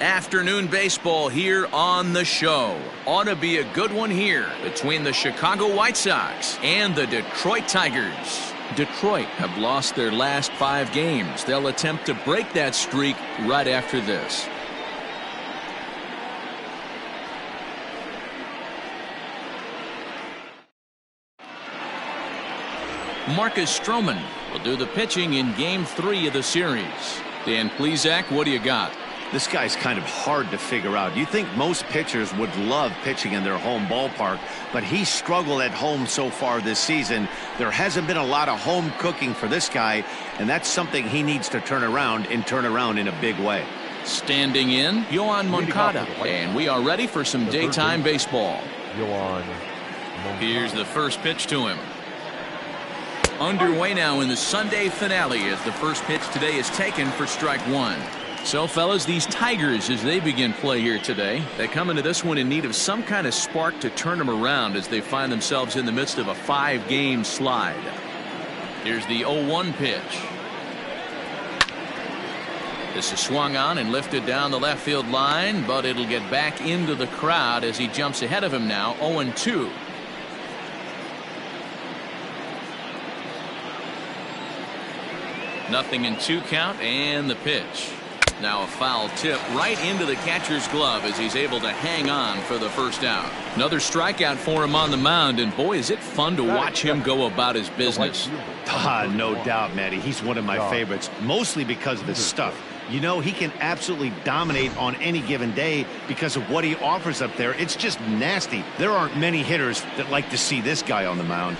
Afternoon baseball here on the show. Ought to be a good one here between the Chicago White Sox and the Detroit Tigers. Detroit have lost their last 5 games. They'll attempt to break that streak right after this. Marcus Stroman will do the pitching in Game 3 of the series. Dan Plesac, what do you got? This guy's kind of hard to figure out. You think most pitchers would love pitching in their home ballpark, but he's struggled at home so far this season. There hasn't been a lot of home cooking for this guy, and that's something he needs to turn around in a big way. Standing in, Yoan Moncada, and we are ready for some daytime baseball. Here's the first pitch to him. Underway now in the Sunday finale as the first pitch today is taken for strike 1. So, fellas, these Tigers, as they begin play here today, they come into this one in need of some kind of spark to turn them around as they find themselves in the midst of a 5-game slide. Here's the 0-1 pitch. This is swung on and lifted down the left field line, but it'll get back into the crowd as he jumps ahead of him now, 0-2. Nothing in 2 count, and the pitch. Now a foul tip right into the catcher's glove as he's able to hang on for the first out. Another strikeout for him on the mound, and boy, is it fun to watch him go about his business. No doubt, Matty. He's one of my favorites, mostly because of his stuff. You know, he can absolutely dominate on any given day because of what he offers up there. It's just nasty. There aren't many hitters that like to see this guy on the mound.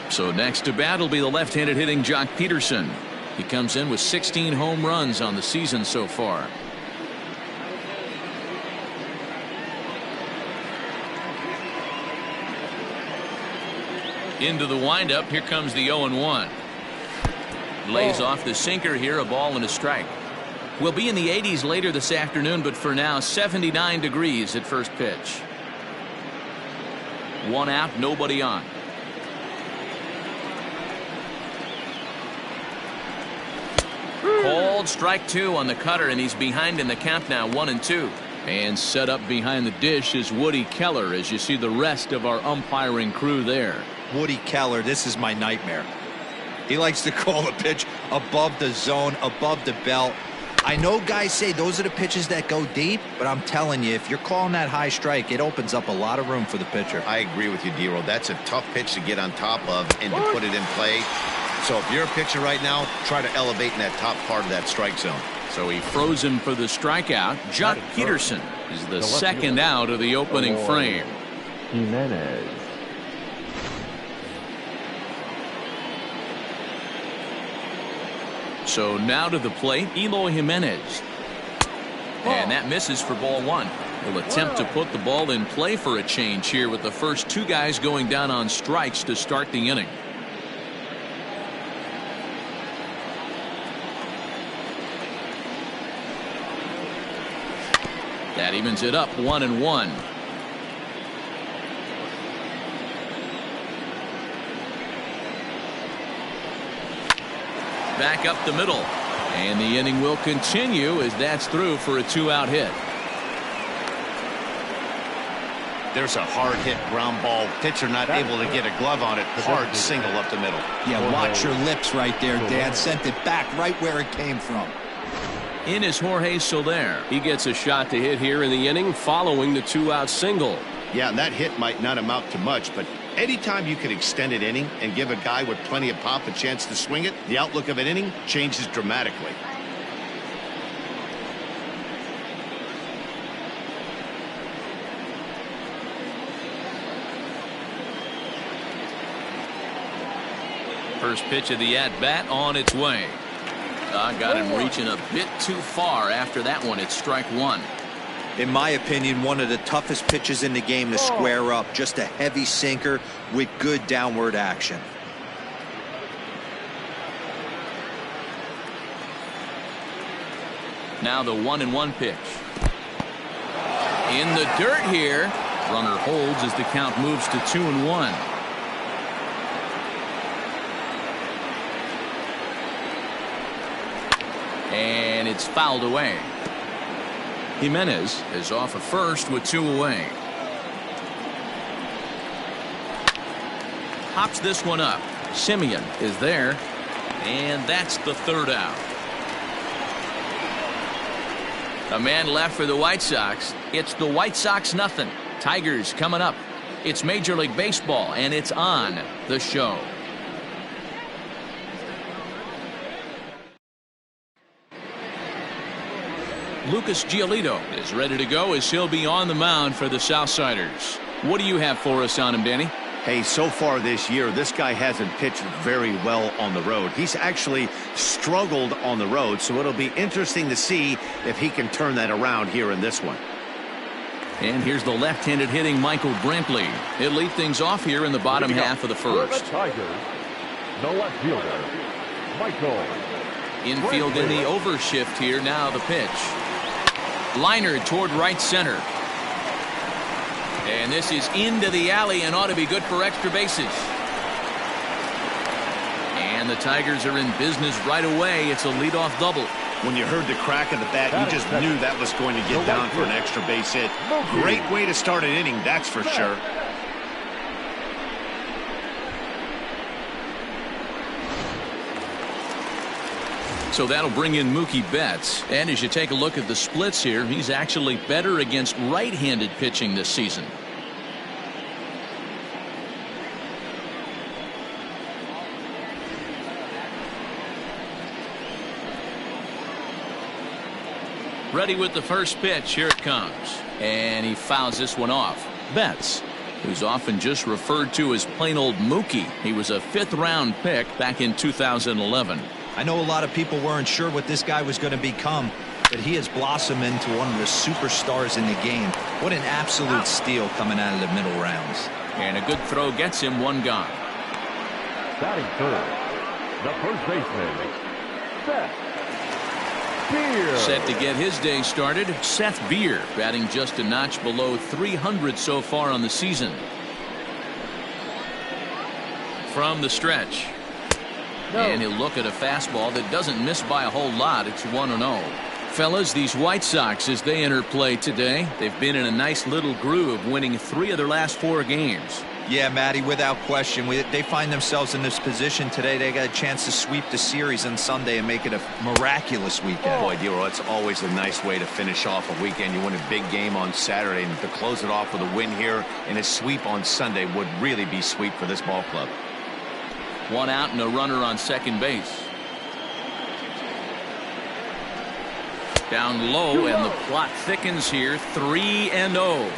So next to bat will be the left-handed hitting Jock Peterson. He comes in with 16 home runs on the season so far. Into the windup. Here comes the 0-1. Lays off the sinker here, a ball and a strike. We'll be in the 80s later this afternoon, but for now 79 degrees at first pitch. 1 out, nobody on. Called strike 2 on the cutter, and he's behind in the count now, 1-2. And set up behind the dish is Woody Keller as you see the rest of our umpiring crew there. Woody Keller, this is my nightmare. He likes to call a pitch above the zone, above the belt. I know guys say those are the pitches that go deep, but I'm telling you, if you're calling that high strike, it opens up a lot of room for the pitcher. I agree with you, D-Roll. That's a tough pitch to get on top of and to put it in play. So if you're a pitcher right now, try to elevate in that top part of that strike zone. So he froze him for the strikeout. Jock Peterson is the second out of the opening frame. Jimenez. So now to the plate, Eloy Jimenez. And that misses for ball 1. He'll attempt to put the ball in play for a change here with the first 2 guys going down on strikes to start the inning. That evens it up, 1-1. Back up the middle, and the inning will continue as that's through for a 2-out hit. There's a hard hit ground ball. Pitcher not able to get a glove on it. Hard single up the middle. Yeah, watch your lips right there, Dad. Sent it back right where it came from. In is Jorge Soler. He gets a shot to hit here in the inning following the 2-out single. Yeah, and that hit might not amount to much, but anytime you can extend an inning and give a guy with plenty of pop a chance to swing it, the outlook of an inning changes dramatically. First pitch of the at-bat on its way. Got him reaching a bit too far after that one. It's strike 1. In my opinion, one of the toughest pitches in the game to square up. Just a heavy sinker with good downward action. Now the 1-1 pitch. In the dirt here. Runner holds as the count moves to 2-1. And it's fouled away. Jimenez is off at first with 2 away. Hops this one up. Simeon is there, and that's the 3rd out. A man left for the White Sox. It's the White Sox nothing. Tigers coming up. It's Major League Baseball, and it's on the show. Lucas Giolito is ready to go as he'll be on the mound for the Southsiders. What do you have for us on him, Danny? Hey, so far this year, this guy hasn't pitched very well on the road. He's actually struggled on the road, so it'll be interesting to see if he can turn that around here in this one. And here's the left-handed hitting Michael Brantley. He'll lead things off here in the bottom half of the first. The Tigers, the left fielder, Michael. Infield in the overshift here. Now the pitch. Liner toward right center. And this is into the alley and ought to be good for extra bases. And the Tigers are in business right away. It's a leadoff double. When you heard the crack of the bat, you just knew that was going to get down for an extra base hit. Great way to start an inning, that's for sure. So that'll bring in Mookie Betts. And as you take a look at the splits here, he's actually better against right-handed pitching this season. Ready with the first pitch. Here it comes. And he fouls this one off. Betts, who's often just referred to as plain old Mookie. He was a 5th-round pick back in 2011. I know a lot of people weren't sure what this guy was going to become, but he has blossomed into one of the superstars in the game. What an absolute steal coming out of the middle rounds. And a good throw gets him one gone. Batting third, the first baseman, Seth Beer. Set to get his day started, Seth Beer, batting just a notch below 300 so far on the season. From the stretch. And he'll look at a fastball that doesn't miss by a whole lot. It's 1-0. Fellas, these White Sox, as they enter play today, they've been in a nice little groove, winning 3 of their last 4 games. Yeah, Matty, without question. They find themselves in this position today. They got a chance to sweep the series on Sunday and make it a miraculous weekend. Boy, Dero, it's always a nice way to finish off a weekend. You win a big game on Saturday, and to close it off with a win here and a sweep on Sunday would really be sweet for this ball club. 1 out and a runner on second base. Down low, and the plot thickens here. 3-0.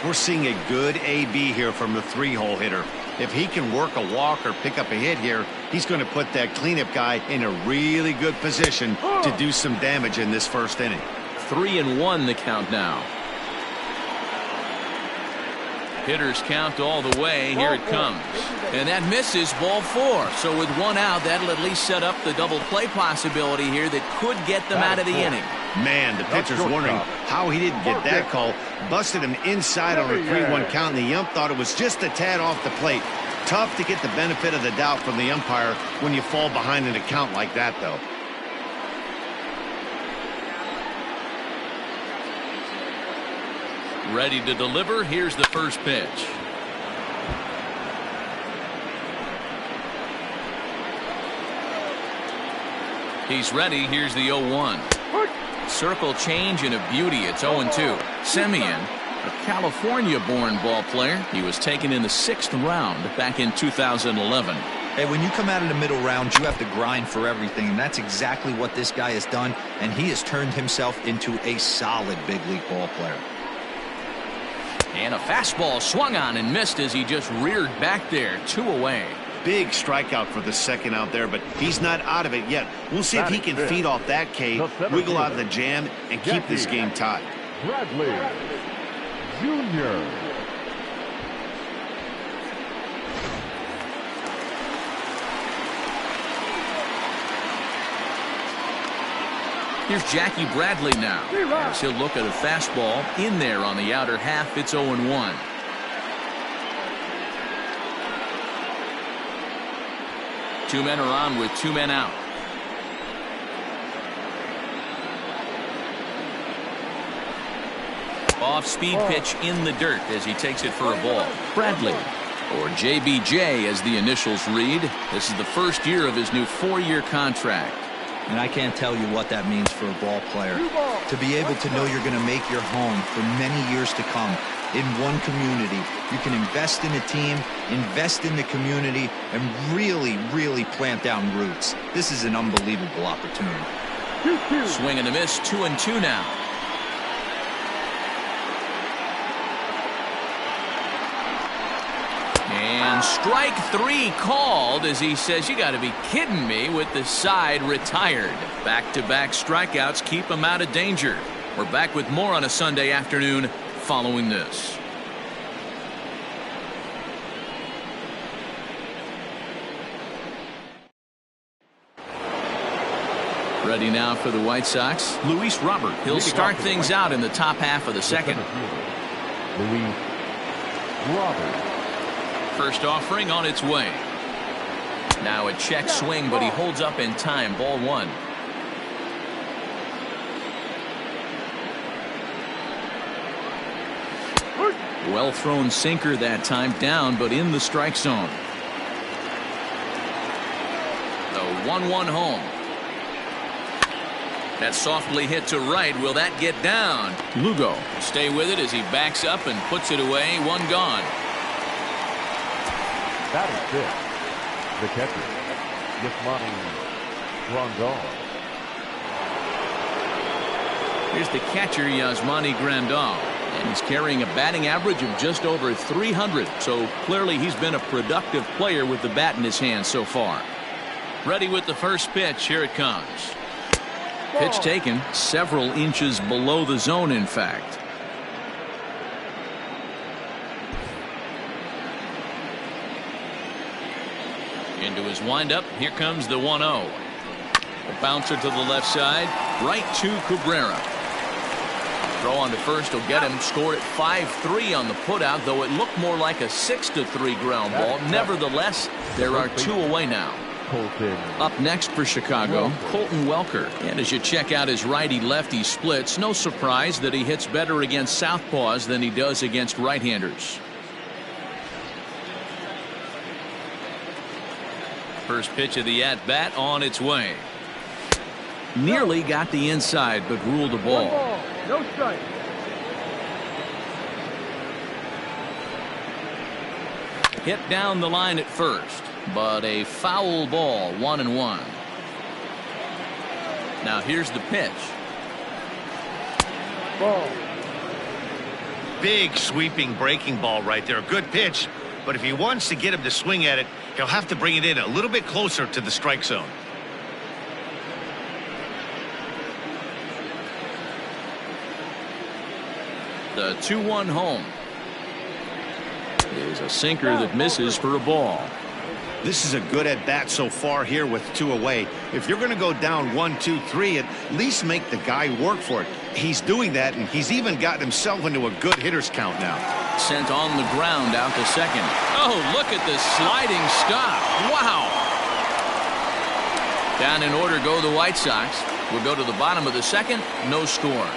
We're seeing a good AB here from the 3-hole hitter. If he can work a walk or pick up a hit here, he's going to put that cleanup guy in a really good position to do some damage in this first inning. 3-1 the count now. Hitters count all the way. Here it comes. And that misses, ball 4. So with 1 out, that'll at least set up the double play possibility here that could get them out of the inning. Man, the pitcher's wondering how he didn't get that call. Busted him inside on a 3-1 count, and the ump thought it was just a tad off the plate. Tough to get the benefit of the doubt from the umpire when you fall behind in a count like that, though. Ready to deliver. Here's the first pitch. He's ready. Here's the 0-1. Circle change and a beauty. It's 0-2. Simeon, a California-born ball player. He was taken in the 6th round back in 2011. Hey, when you come out of the middle round, you have to grind for everything, and that's exactly what this guy has done, and he has turned himself into a solid big league ball player. And a fastball swung on and missed as he just reared back there. 2 away. Big strikeout for the second out there, but he's not out of it yet. We'll see if he can feed off that K, wiggle out of the jam, and keep this game tied. Bradley Jr. Here's Jackie Bradley now. As he'll look at a fastball in there on the outer half. It's 0-1. Two men are on with 2 men out. Off-speed pitch in the dirt as he takes it for a ball. Bradley, or JBJ as the initials read. This is the first year of his new 4-year contract. And I can't tell you what that means for a ball player. To be able to know you're going to make your home for many years to come in one community. You can invest in a team, invest in the community, and really, really plant down roots. This is an unbelievable opportunity. Swing and a miss, 2-2 now. And strike 3 called as he says, you got to be kidding me, with the side retired. Back-to-back strikeouts keep him out of danger. We're back with more on a Sunday afternoon following this. Ready now for the White Sox, Luis Robert. He'll start things out in the top half of the second. Luis Robert. First offering on its way. Now a check swing, but he holds up in time. Ball 1. Well thrown sinker that time, down but in the strike zone. The 1-1 home. That's softly hit to right. Will that get down? Lugo stay with it as he backs up and puts it away. 1 gone. That is it. The catcher, Yasmani Grandal. Here's the catcher, Yasmani Grandal. And he's carrying a batting average of just over 300. So clearly he's been a productive player with the bat in his hand so far. Ready with the first pitch. Here it comes. Pitch taken several inches below the zone, in fact. Into his windup. Here comes the 1-0. A bouncer to the left side. Right to Cabrera. Throw on to first will get him. Scored at 5-3 on the putout, though it looked more like a 6-3 ground ball. Nevertheless, there are 2 away now. Up next for Chicago, Colton Welker. And as you check out his righty-lefty splits, no surprise that he hits better against southpaws than he does against right-handers. First pitch of the at-bat on its way. Nearly got the inside, but ruled a ball. 1 ball, no strike. Hit down the line at first, but a foul ball. 1-1. Now here's the pitch. Ball. Big sweeping breaking ball right there. Good pitch, but if he wants to get him to swing at it, he'll have to bring it in a little bit closer to the strike zone. The 2-1 home is a sinker that misses for a ball. This is a good at bat so far here with 2 away. If you're going to go down 1, 2, 3, at least make the guy work for it. He's doing that, and he's even gotten himself into a good hitter's count now. Sent on the ground out to second. Oh, look at the sliding stop. Wow. Down in order go the White Sox. We'll go to the bottom of the second. No score.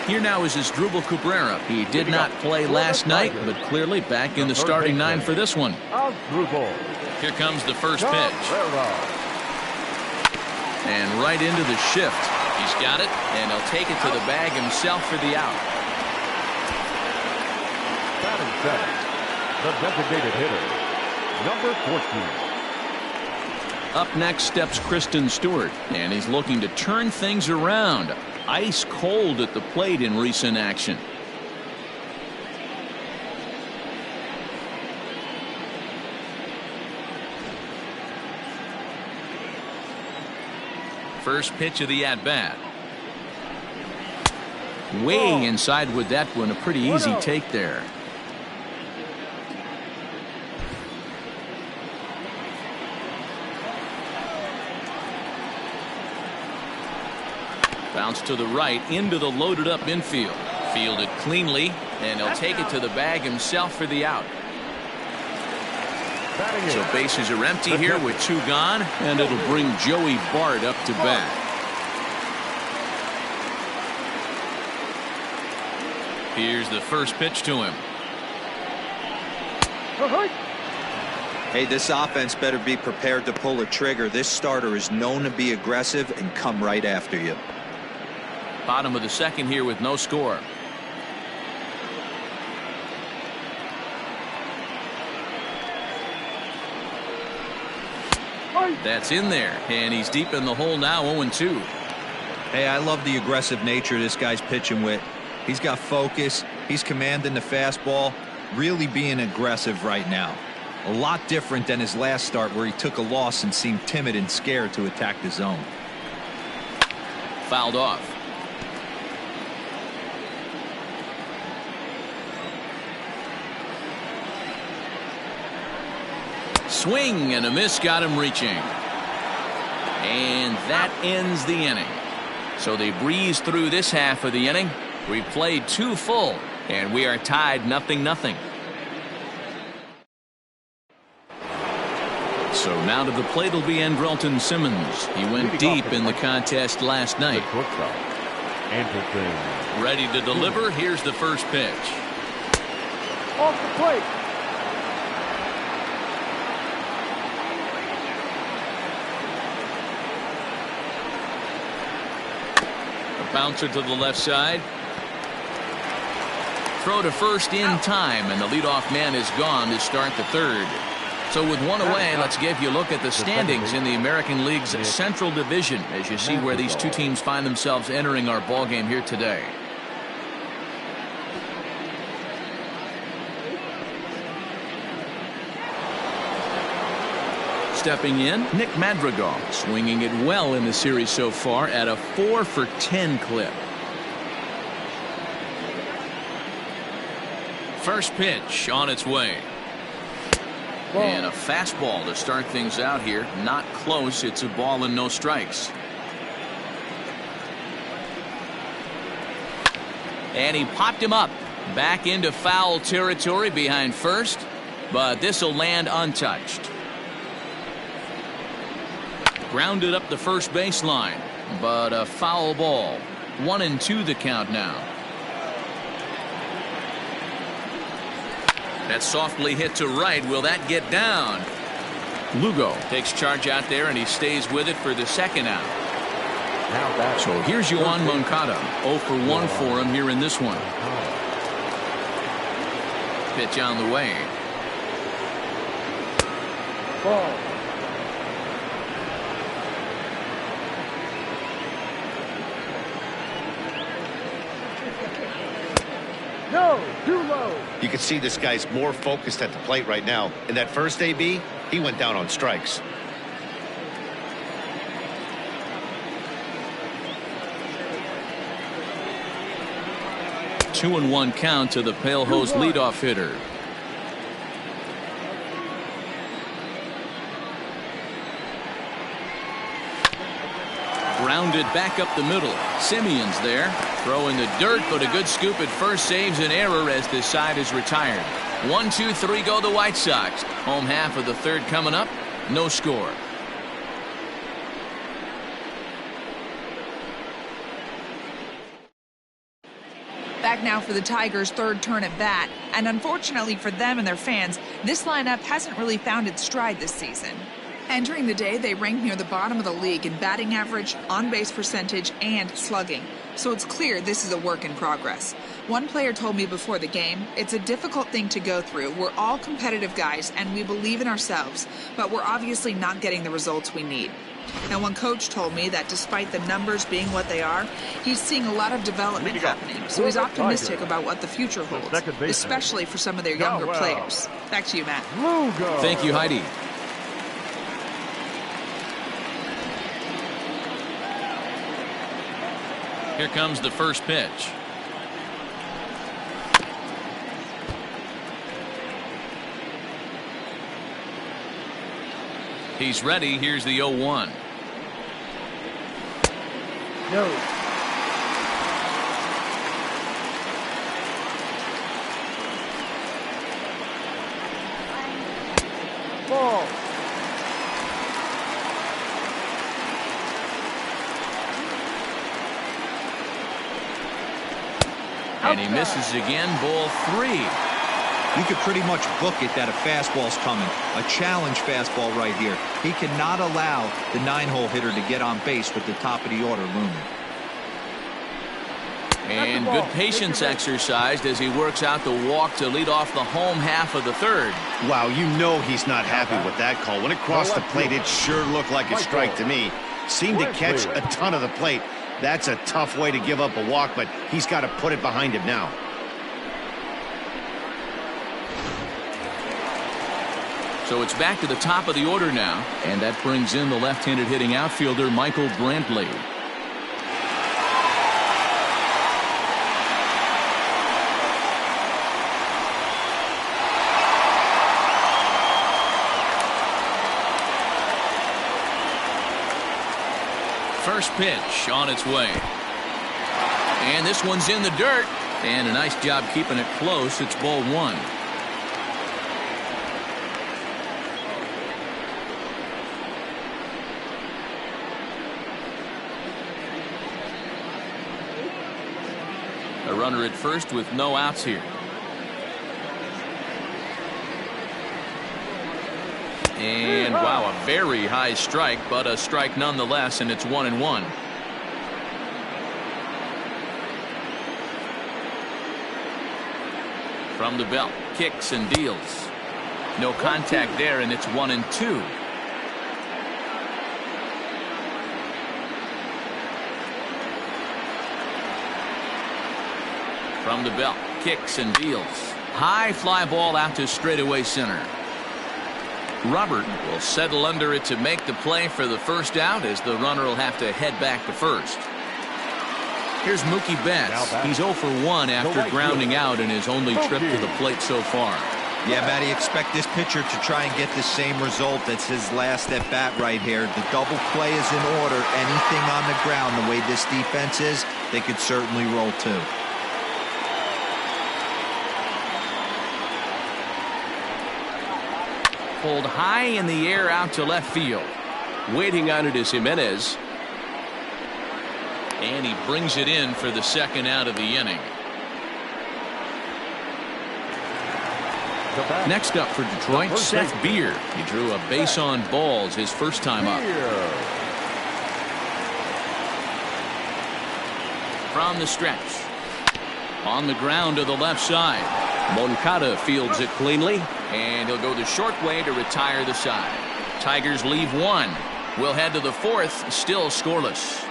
Here now is Asdrubal Cabrera. He did not play last night, but clearly back in the starting 9 for this one. Here comes the first pitch. And right into the shift. He's got it, and he'll take it to the bag himself for the out. Batting seventh, the designated hitter, number 14. Up next steps Kristen Stewart, and he's looking to turn things around. Ice cold at the plate in recent action. First pitch of the at-bat. Way inside with that one. A pretty easy take there. Bounce to the right into the loaded up infield. Fielded cleanly, and he'll take it to the bag himself for the out. Batting So in. bases are empty here with 2 gone, and it'll bring Joey Bart up to bat. Here's the first pitch to him. Hey, this offense better be prepared to pull a trigger. This starter is known to be aggressive and come right after you. Bottom of the second here with no score. That's in there, and he's deep in the hole now, 0-2. Hey, I love the aggressive nature this guy's pitching with. He's got focus. He's commanding the fastball. Really being aggressive right now. A lot different than his last start where he took a loss and seemed timid and scared to attack the zone. Fouled off. Swing and a miss got him reaching. And that ends the inning. So they breeze through this half of the inning. We've played 2 full, and we are tied 0-0. So now to the plate will be Andrelton Simmons. He went deep in the contest last night. Ready to deliver. Here's the first pitch. Off the plate. A bouncer to the left side. Throw to first in time, and the leadoff man is gone to start the third. So with 1 away, let's give you a look at the standings in the American League's Central Division as you see where these 2 teams find themselves entering our ball game here today. Stepping in, Nick Madrigal, swinging it well in the series so far at a 4-for-10 clip. First pitch on its way. And a fastball to start things out here. Not close. It's a ball and no strikes. And he popped him up. Back into foul territory behind first. But this will land untouched. Grounded up the first baseline. But a foul ball. 1-2 the count now. That's softly hit to right. Will that get down? Lugo takes charge out there, and he stays with it for the second out. So here's Yoan Moncada. 0 for 1 for him here in this one. Pitch on the way. Ball. No, too low. You can see this guy's more focused at the plate right now. In that first AB, he went down on strikes. Two and 1 count to the Pale Hose leadoff hitter. Grounded back up the middle. Simeon's there. Throw in the dirt, but a good scoop at first saves an error as this side is retired. 1, 2, 3 go the White Sox. Home half of the third coming up. No score. Back now for the Tigers' third turn at bat, and unfortunately for them and their fans, this lineup hasn't really found its stride this season. Entering the day, they ranked near the bottom of the league in batting average, on-base percentage, and slugging. So it's clear this is a work in progress. One player told me before the game, it's a difficult thing to go through. We're all competitive guys, and we believe in ourselves, but we're obviously not getting the results we need. Now, one coach told me that despite the numbers being what they are, he's seeing a lot of development happening. So he's optimistic about what the future holds, especially for some of their younger players. Back to you, Matt. Thank you, Heidi. Here comes the first pitch. He's ready. Here's the 0-1. No. And he misses again, ball 3. You could pretty much book it that a fastball's coming. A challenge fastball right here. He cannot allow the 9-hole hitter to get on base with the top of the order looming. And good patience exercised as he works out the walk to lead off the home half of the third. Wow, you know he's not happy with that call. When it crossed the plate, it sure looked like a strike to me. Seemed to catch a ton of the plate. That's a tough way to give up a walk, but he's got to put it behind him now. So it's back to the top of the order now, and that brings in the left-handed hitting outfielder Michael Brantley. First pitch on its way. And this one's in the dirt. And a nice job keeping it close. It's ball 1. A runner at first with no outs here. And wow, a very high strike, but a strike nonetheless, and it's 1-1. From the belt, kicks and deals. No contact there, and it's 1-2. From the belt, kicks and deals. High fly ball out to straightaway center. Robert will settle under it to make the play for the first out, as the runner will have to head back to first. Here's Mookie Betts. He's 0 for 1 after grounding out in his only trip to the plate so far. Yeah, Matty, expect this pitcher to try and get the same result. That's his last at bat right here. The double play is in order. Anything on the ground, the way this defense is, they could certainly roll too. Pulled high in the air out to left field. Waiting on it is Jimenez. And he brings it in for the second out of the inning. Next up for Detroit, Seth Beer. He drew a base on balls his first time up. From the stretch. On the ground to the left side. Moncada fields it cleanly, and he'll go the short way to retire the side. Tigers leave 1. We'll head to the 4th, still scoreless.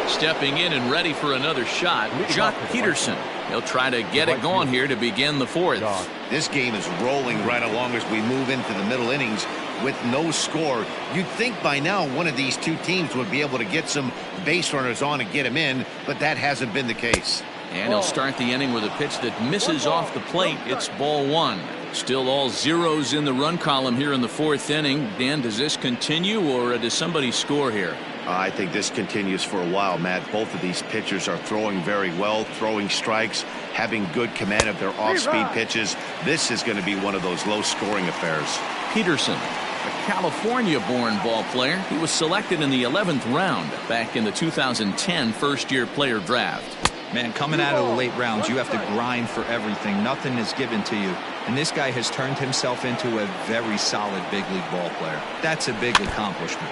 Stepping in and ready for another shot, Jock Peterson. He'll try to get it going here to begin the 4th. This game is rolling right along as we move into the middle innings with no score. You'd think by now one of these two teams would be able to get some base runners on and get them in, but that hasn't been the case. And he'll start the inning with a pitch that misses off the plate. It's ball 1. Still all zeros in the run column here in the 4th inning. Dan, does this continue, or does somebody score here? I think this continues for a while, Matt. Both of these pitchers are throwing very well, throwing strikes, having good command of their off-speed pitches. This is going to be one of those low-scoring affairs. Peterson, a California-born ball player. He was selected in the 11th round back in the 2010 first-year player draft. Man, coming out of the late rounds, you have to grind for everything. Nothing is given to you. And this guy has turned himself into a very solid big league ball player. That's a big accomplishment.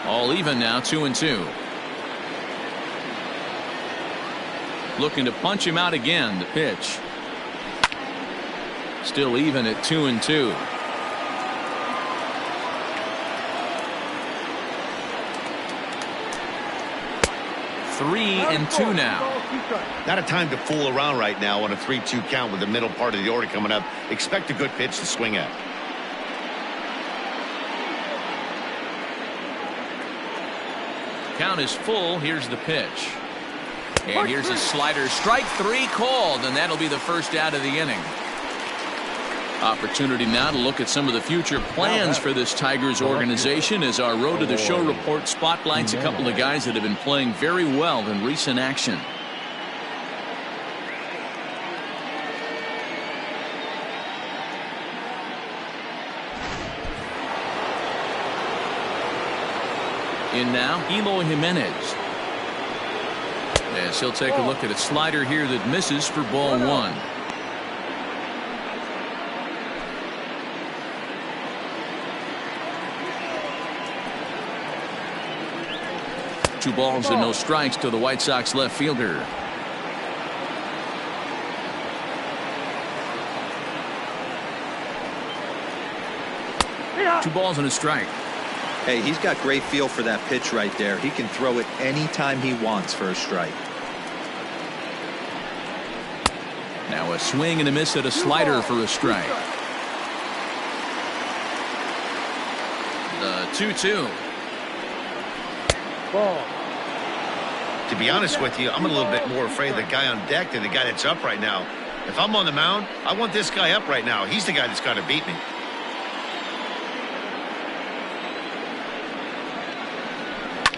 All even now, 2-2. Looking to punch him out again. The pitch. Still even at 2-2. Three and two now. Not a time to fool around right now on a 3-2 count with the middle part of the order coming up. Expect a good pitch to swing at. Count is full. Here's the pitch. And here's a slider. Strike 3 called, and that'll be the first out of the inning. Opportunity now to look at some of the future plans for this Tigers organization as our Road to the Show report spotlights a couple of guys that have been playing very well in recent action. In now, Eloy Jimenez. As he'll take a look at a slider here that misses for ball one. Two balls and no strikes to the White Sox left fielder. Two balls and a strike. Hey, he's got great feel for that pitch right there. He can throw it anytime he wants for a strike. Now a swing and a miss at a slider for a strike. The 2-2. To be honest with you, I'm a little bit more afraid of the guy on deck than the guy that's up right now. If I'm on the mound, I want this guy up right now. He's the guy that's got to beat me.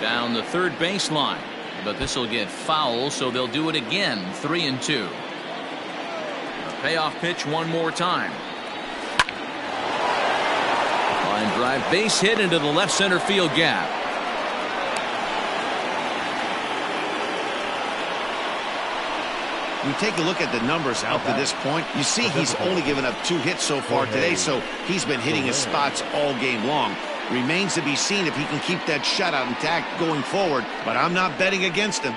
Down the third baseline, but this will get foul, so they'll do it again. 3-2. A payoff pitch one more time. Line drive, base hit into the left center field gap. You take a look at the numbers out to this point, you see he's only given up 2 hits so far today, so he's been hitting his spots all game long. Remains to be seen if he can keep that shutout intact going forward, but I'm not betting against him.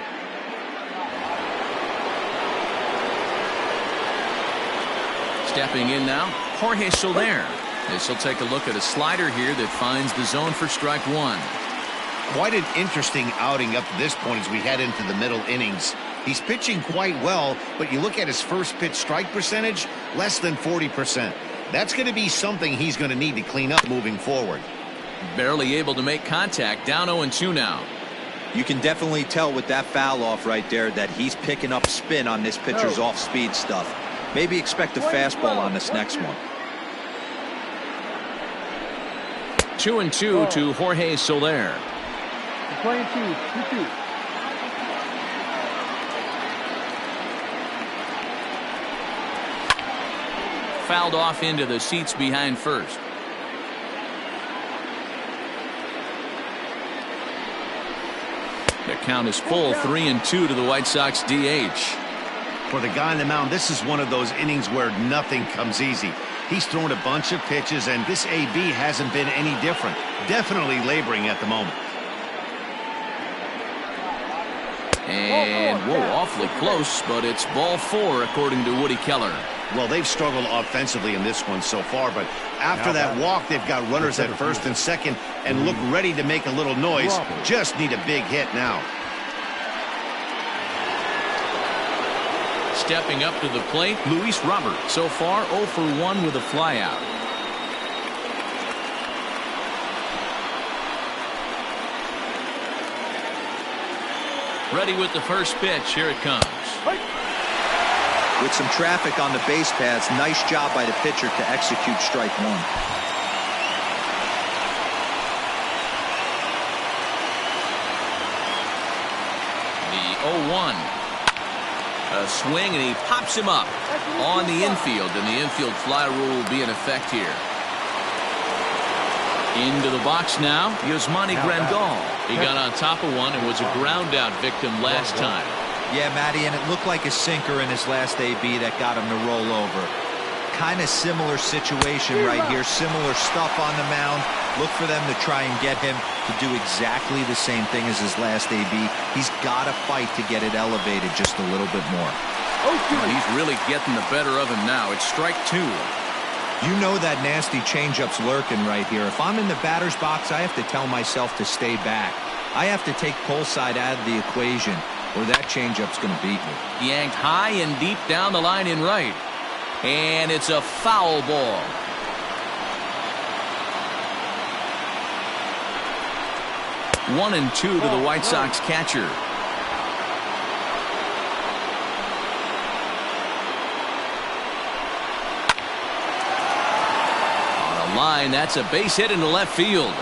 Stepping in now, Jorge Soler. This will take a look at a slider here that finds the zone for strike one. Quite an interesting outing up to this point as we head into the middle innings. He's pitching quite well, but you look at his first pitch strike percentage, less than 40%. That's going to be something he's going to need to clean up moving forward. Barely able to make contact. Down 0-2 now. You can definitely tell with that foul off right there that he's picking up spin on this pitcher's off-speed stuff. Maybe expect a fastball on this next one. 2-2 to Jorge Soler. Playing 2-2. Fouled off into the seats behind first. The count is full. 3-2 to the White Sox DH. For the guy on the mound, this is one of those innings where nothing comes easy. He's thrown a bunch of pitches, and this AB hasn't been any different. Definitely laboring at the moment. And, whoa, awfully close, but it's ball 4 according to Woody Keller. Well, they've struggled offensively in this one so far, but after that walk, they've got runners at first and second and look ready to make a little noise. Just need a big hit now. Stepping up to the plate, Luis Robert. So far, 0 for 1 with a flyout. Ready with the first pitch. Here it comes. With some traffic on the base paths, nice job by the pitcher to execute strike one. The 0-1. A swing, and he pops him up on the infield, and the infield fly rule will be in effect here. Into the box now, Yasmani Grandal. He got on top of one and was a ground-out victim last time. Yeah, Matty, and it looked like a sinker in his last AB that got him to roll over. Kind of similar situation right here. Similar stuff on the mound. Look for them to try and get him to do exactly the same thing as his last AB. He's got to fight to get it elevated just a little bit more. Well, he's really getting the better of him now. It's strike 2. You know that nasty changeup's lurking right here. If I'm in the batter's box, I have to tell myself to stay back. I have to take pull side out of the equation, or that changeup's going to beat me. Yanked high and deep down the line in right. And it's a foul ball. One and 2 to the White Sox catcher. On a line, that's a base hit into left field.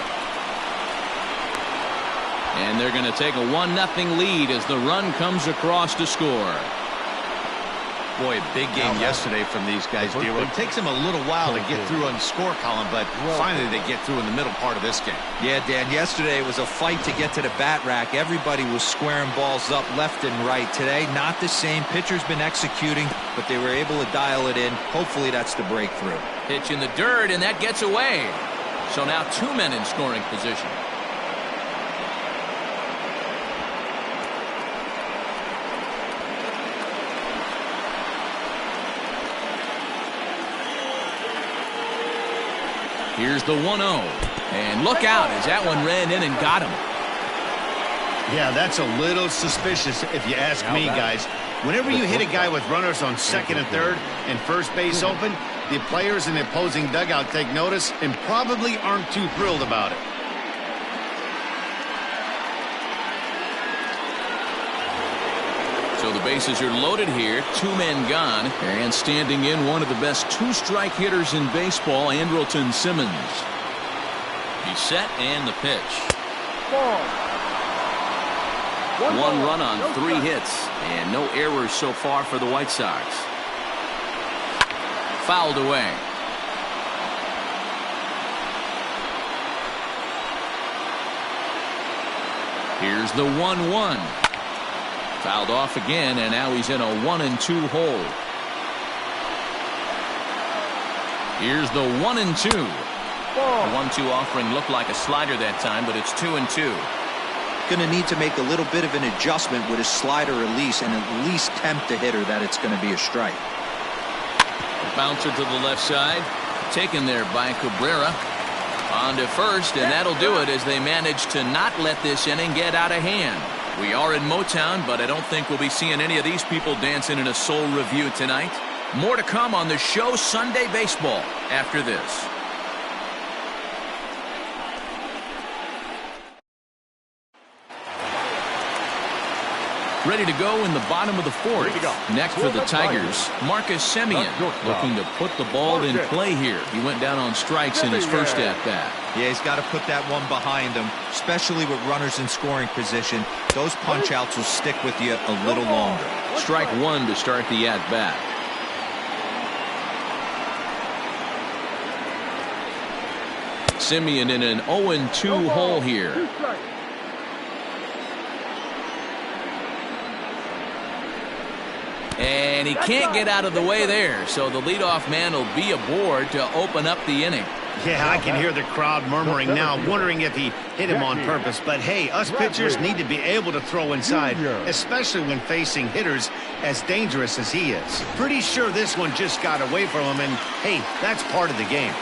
And they're going to take a 1-0 lead as the run comes across to score. Boy, a big game yesterday from these guys, D-Roy. It takes them a little while to get through on the score column, but finally they get through in the middle part of this game. Yeah, Dan, yesterday it was a fight to get to the bat rack. Everybody was squaring balls up left and right. Today, not the same. Pitcher's been executing, but they were able to dial it in. Hopefully that's the breakthrough. Pitch in the dirt, and that gets away. So now 2 men in scoring position. Here's the 1-0. And look out as that one ran in and got him. Yeah, that's a little suspicious if you ask me, guys. Whenever you hit a guy with runners on second and third and first base open, the players in the opposing dugout take notice and probably aren't too thrilled about it. So the bases are loaded here. 2 men gone. And standing in, one of the best 2-strike hitters in baseball, Andrelton Simmons. He's set, and the pitch. One run on 3 hits, and no errors so far for the White Sox. Fouled away. Here's the 1-1. Fouled off again, and now he's in a 1-2 hole. Here's the 1-2. The 1-2 offering looked like a slider that time, but it's 2-2. Going to need to make a little bit of an adjustment with his slider release and at least tempt the hitter that it's going to be a strike. A bouncer to the left side, taken there by Cabrera. On to first, and that'll do it as they manage to not let this inning get out of hand. We are in Motown, but I don't think we'll be seeing any of these people dancing in a soul review tonight. More to come on the show Sunday Baseball after this. Ready to go in the bottom of the 4th. Next for the Tigers, Marcus Semien looking to put the ball in play here. He went down on strikes in his first at-bat. Yeah, he's got to put that one behind him, especially with runners in scoring position. Those punch-outs will stick with you a little longer. Strike 1 to start the at-bat. Semien in an 0-2 hole here. And he can't get out of the way there, so the leadoff man will be aboard to open up the inning. Yeah, I can hear the crowd murmuring now, wondering if he hit him on purpose. But hey, us pitchers need to be able to throw inside, especially when facing hitters as dangerous as he is. Pretty sure this one just got away from him, and hey, that's part of the game.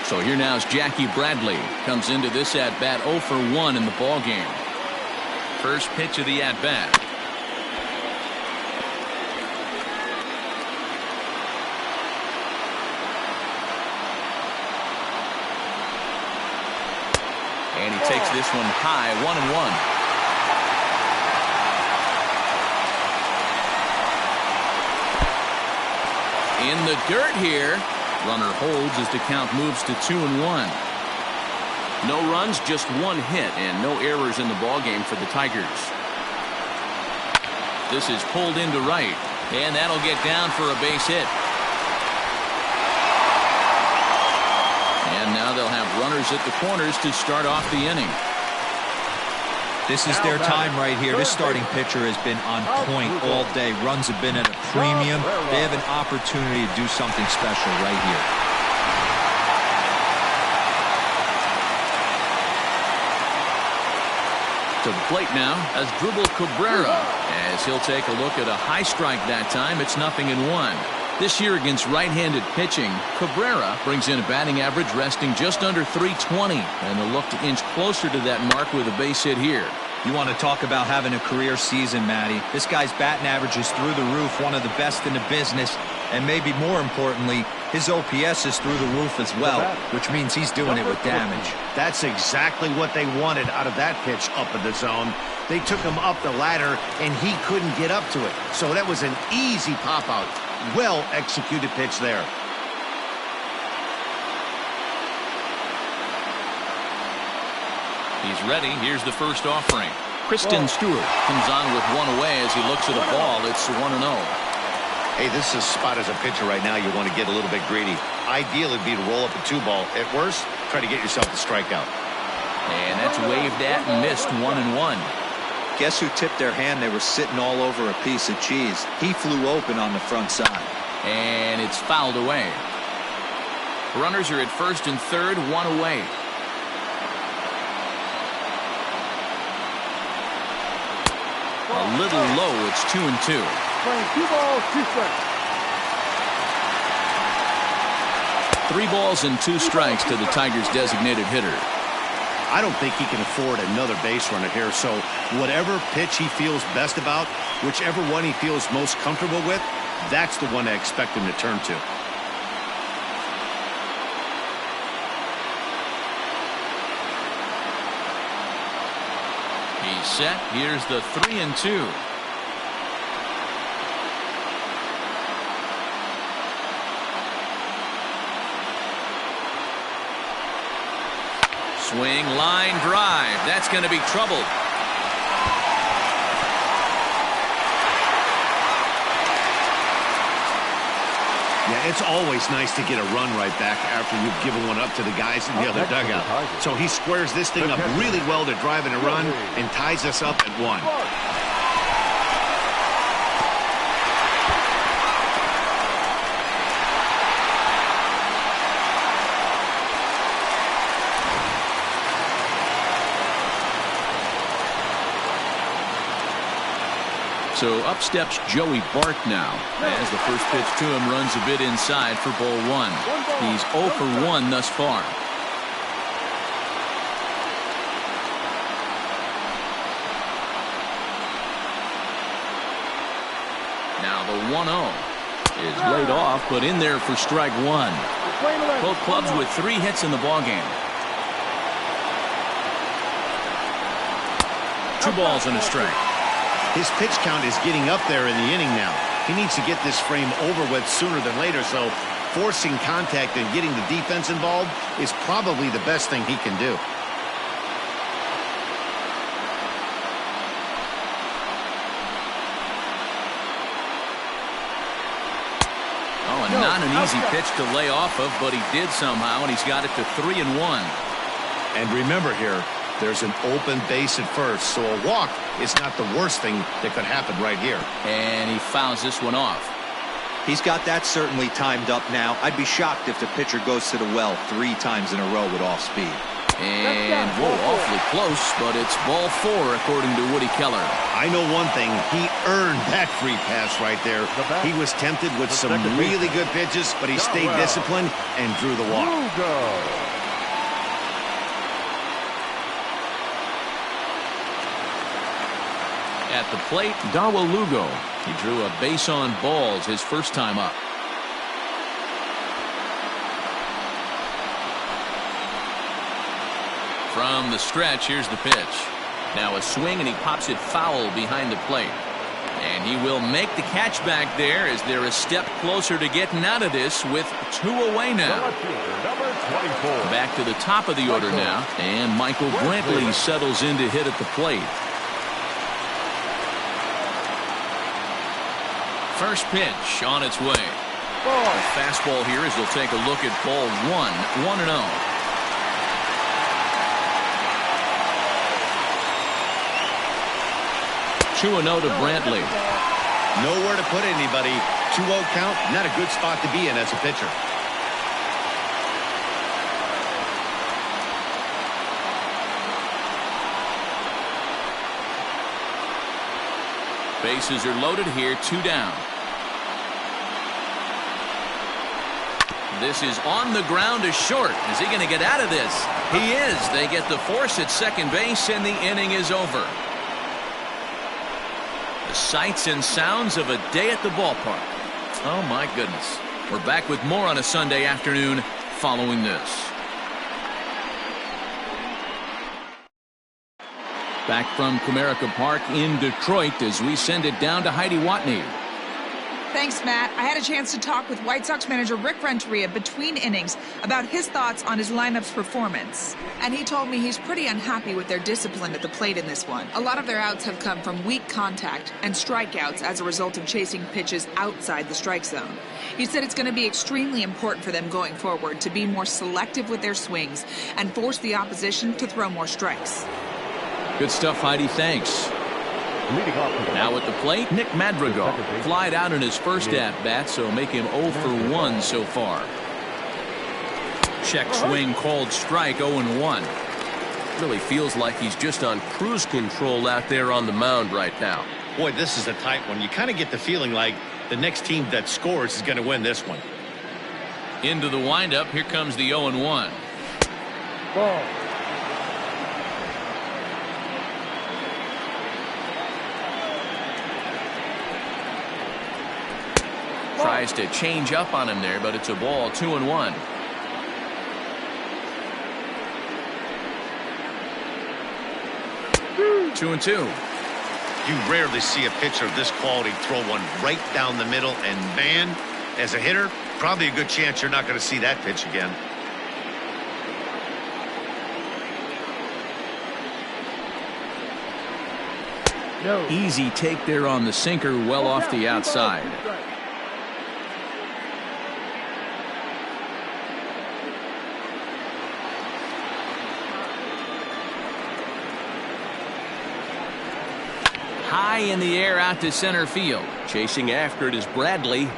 So here now is Jackie Bradley. Comes into this at-bat 0 for 1 in the ballgame. First pitch of the at-bat. And he takes this one high, 1-1. In the dirt here. Runner holds as the count moves to 2-1. No runs, just 1 hit, and no errors in the ballgame for the Tigers. This is pulled into right, and that'll get down for a base hit. And now they'll have runners at the corners to start off the inning. This is their time right here. This starting pitcher has been on point all day. Runs have been at a premium. They have an opportunity to do something special right here. To the plate now as Dribble Cabrera, as he'll take a look at a high strike that time. It's 0-1. This year against right-handed pitching, Cabrera brings in a batting average resting just under 320, and they'll look to inch closer to that mark with a base hit here. You want to talk about having a career season, Matty. This guy's batting average is through the roof, one of the best in the business, and maybe more importantly, his OPS is through the roof as well, which means he's doing it with damage. That's exactly what they wanted out of that pitch up in the zone. They took him up the ladder, and he couldn't get up to it. So that was an easy pop-out. Well-executed pitch there. He's ready. Here's the first offering. Kristen Stewart comes on with one away as he looks at a ball. It's 1-0. Hey, this is a spot as a pitcher right now you want to get a little bit greedy. Ideal would be to roll up a 2-ball. At worst, try to get yourself a strikeout. And that's waved at and missed, 1-1. Guess who tipped their hand? They were sitting all over a piece of cheese. He flew open on the front side. And it's fouled away. Runners are at first and third, 1 away. A little low, it's 2-2. 2 balls, 2 strikes. 3 balls and 2 strikes to the Tigers' designated hitter. I don't think he can afford another base runner here, so whatever pitch he feels best about, whichever one he feels most comfortable with, that's the one I expect him to turn to. He's set. Here's the 3-2. Swing, line, drive. That's going to be trouble. Yeah, it's always nice to get a run right back after you've given one up to the guys in the other dugout. So he squares this thing up really well to drive in a run and ties us up at 1. So up steps Joey Bart now as the first pitch to him runs a bit inside for ball 1. He's 0 for 1 thus far. Now the 1-0 is laid off, but in there for strike 1. Both clubs with 3 hits in the ballgame. 2 balls and a strike. His pitch count is getting up there in the inning now. He needs to get this frame over with sooner than later, so forcing contact and getting the defense involved is probably the best thing he can do. Oh, and not an easy pitch to lay off of, but he did somehow, and he's got it to 3-1. And remember here, there's an open base at first, so a walk is not the worst thing that could happen right here. And he fouls this one off. He's got that certainly timed up now. I'd be shocked if the pitcher goes to the well 3 times in a row with off speed. And, whoa, awfully close, but it's ball 4, according to Woody Keller. I know one thing. He earned that free pass right there. He was tempted with some really good pitches, but he stayed disciplined and drew the walk. At the plate, Dawa Lugo. He drew a base on balls his first time up. From the stretch, here's the pitch. Now a swing, and he pops it foul behind the plate. And he will make the catch back there as they're a step closer to getting out of this with 2 away now. Back to the top of the order now, and Michael Brantley settles in to hit at the plate. First pitch on its way. A fastball here as they'll take a look at ball 1, 1-0. Two and 0 to Brantley. Nowhere to put anybody. 2-0 count, not a good spot to be in as a pitcher. Bases are loaded here, 2 down. This is on the ground to short. Is he going to get out of this? He is. They get the force at second base, and the inning is over. The sights and sounds of a day at the ballpark. Oh, my goodness. We're back with more on a Sunday afternoon following this. Back from Comerica Park in Detroit as we send it down to Heidi Watney. Thanks, Matt. I had a chance to talk with White Sox manager Rick Renteria between innings about his thoughts on his lineup's performance. And he told me he's pretty unhappy with their discipline at the plate in this one. A lot of their outs have come from weak contact and strikeouts as a result of chasing pitches outside the strike zone. He said it's going to be extremely important for them going forward to be more selective with their swings and force the opposition to throw more strikes. Good stuff, Heidi. Thanks. Now at the plate, Nick Madrigal flied out in his first at-bat, so make him 0 for 1 so far. Check swing called strike, 0-1. Really feels like he's just on cruise control out there on the mound right now. Boy, this is a tight one. You kind of get the feeling like the next team that scores is going to win this one. Into the windup, here comes the 0-1. Ball. Tries to change up on him there, but it's a ball, 2-1. Two and two. You rarely see a pitcher of this quality throw one right down the middle, and man, as a hitter, probably a good chance you're not going to see that pitch again. No. Easy take there on the sinker, well off the outside. High in the air out to center field. Chasing after it is Bradley.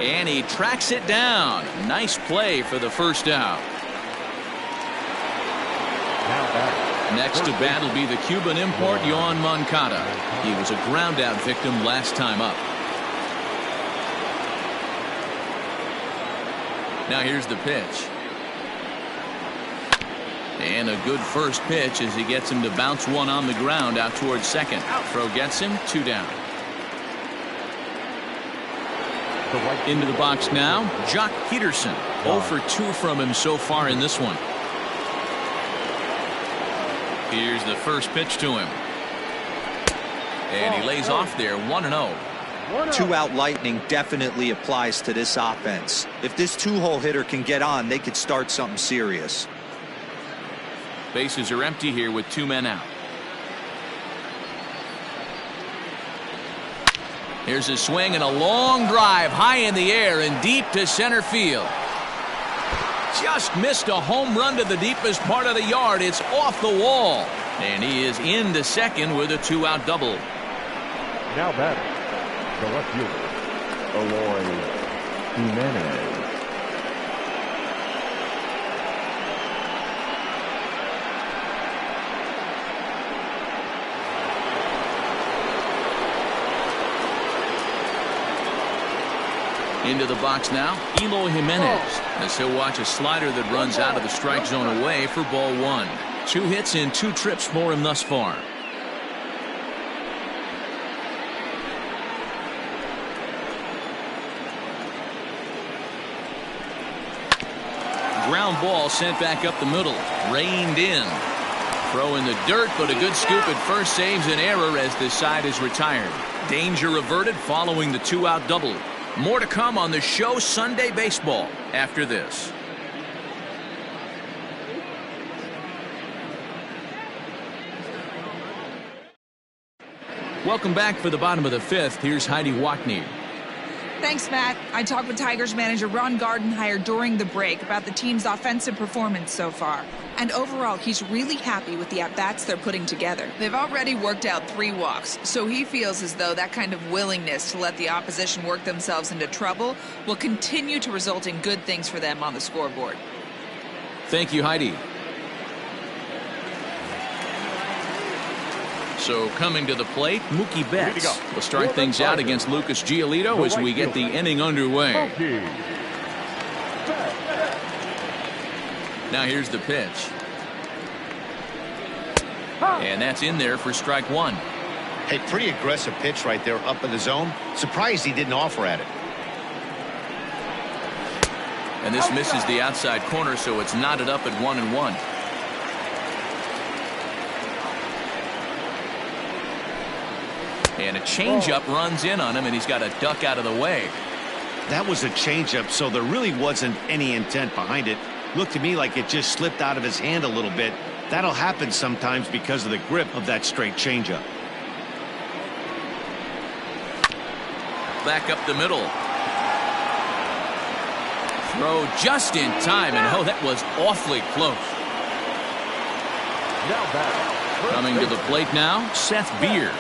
And he tracks it down. Nice play for the first out. Next to bat will be the Cuban import, Yoan Moncada. He was a ground out victim last time up. Now here's the pitch. And a good first pitch as he gets him to bounce one on the ground out towards second. Throw gets him, 2 down. Into the box now, Jock Peterson. 0 for 2 from him so far in this one. Here's the first pitch to him. And he lays off there, 1-0. 2-out lightning definitely applies to this offense. If this 2-hole hitter can get on, they could start something serious. Bases are empty here with 2 men out. Here's a swing and a long drive high in the air and deep to center field. Just missed a home run to the deepest part of the yard. It's off the wall. And he is into second with a 2-out double. Now batting, the left fielder, Eloy Jimenez. Into the box now, Eloy Jimenez, as he'll watch a slider that runs out of the strike zone away for ball 1. 2 hits and 2 trips for him thus far. Ground ball sent back up the middle, reined in. Throw in the dirt, but a good scoop at first saves an error as this side is retired. Danger averted following the 2-out double. More to come on the show Sunday Baseball after this. Welcome back for the bottom of the 5th. Here's Heidi Watney. Thanks, Matt. I talked with Tigers manager Ron Gardenhire during the break about the team's offensive performance so far. And overall, he's really happy with the at-bats they're putting together. They've already worked out 3 walks, so he feels as though that kind of willingness to let the opposition work themselves into trouble will continue to result in good things for them on the scoreboard. Thank you, Heidi. So coming to the plate, Mookie Betts will start things out against Lucas Giolito as we get the inning underway. Now here's the pitch. And that's in there for strike 1. Hey, pretty aggressive pitch right there up in the zone. Surprised he didn't offer at it. And this misses the outside corner, so it's knotted up at 1-1. And a changeup runs in on him, and he's got to duck out of the way. That was a changeup, so there really wasn't any intent behind it. Looked to me like it just slipped out of his hand a little bit. That'll happen sometimes because of the grip of that straight changeup. Back up the middle. Throw just in time, and oh, that was awfully close. Now back. Coming to the plate now, Seth Beer.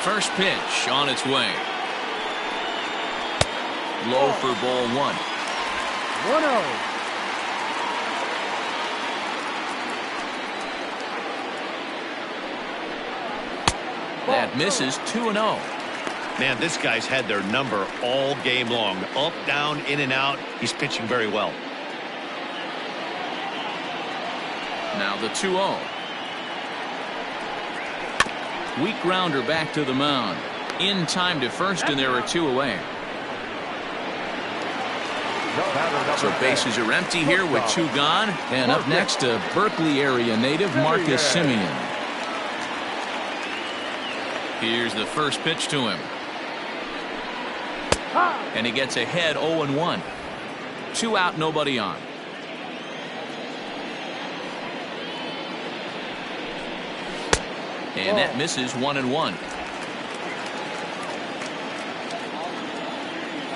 First pitch on its way. Low for ball 1. 1-0. That misses. 2-0. Man, this guy's had their number all game long. Up, down, in and out. He's pitching very well. Now the 2-0. Weak grounder back to the mound. In time to first, and there are 2 away. So bases are empty here with 2 gone. And up next, a Berkeley area native, Marcus Simeon. Here's the first pitch to him. And he gets ahead 0-1. 2 out, nobody on. And that misses. 1-1.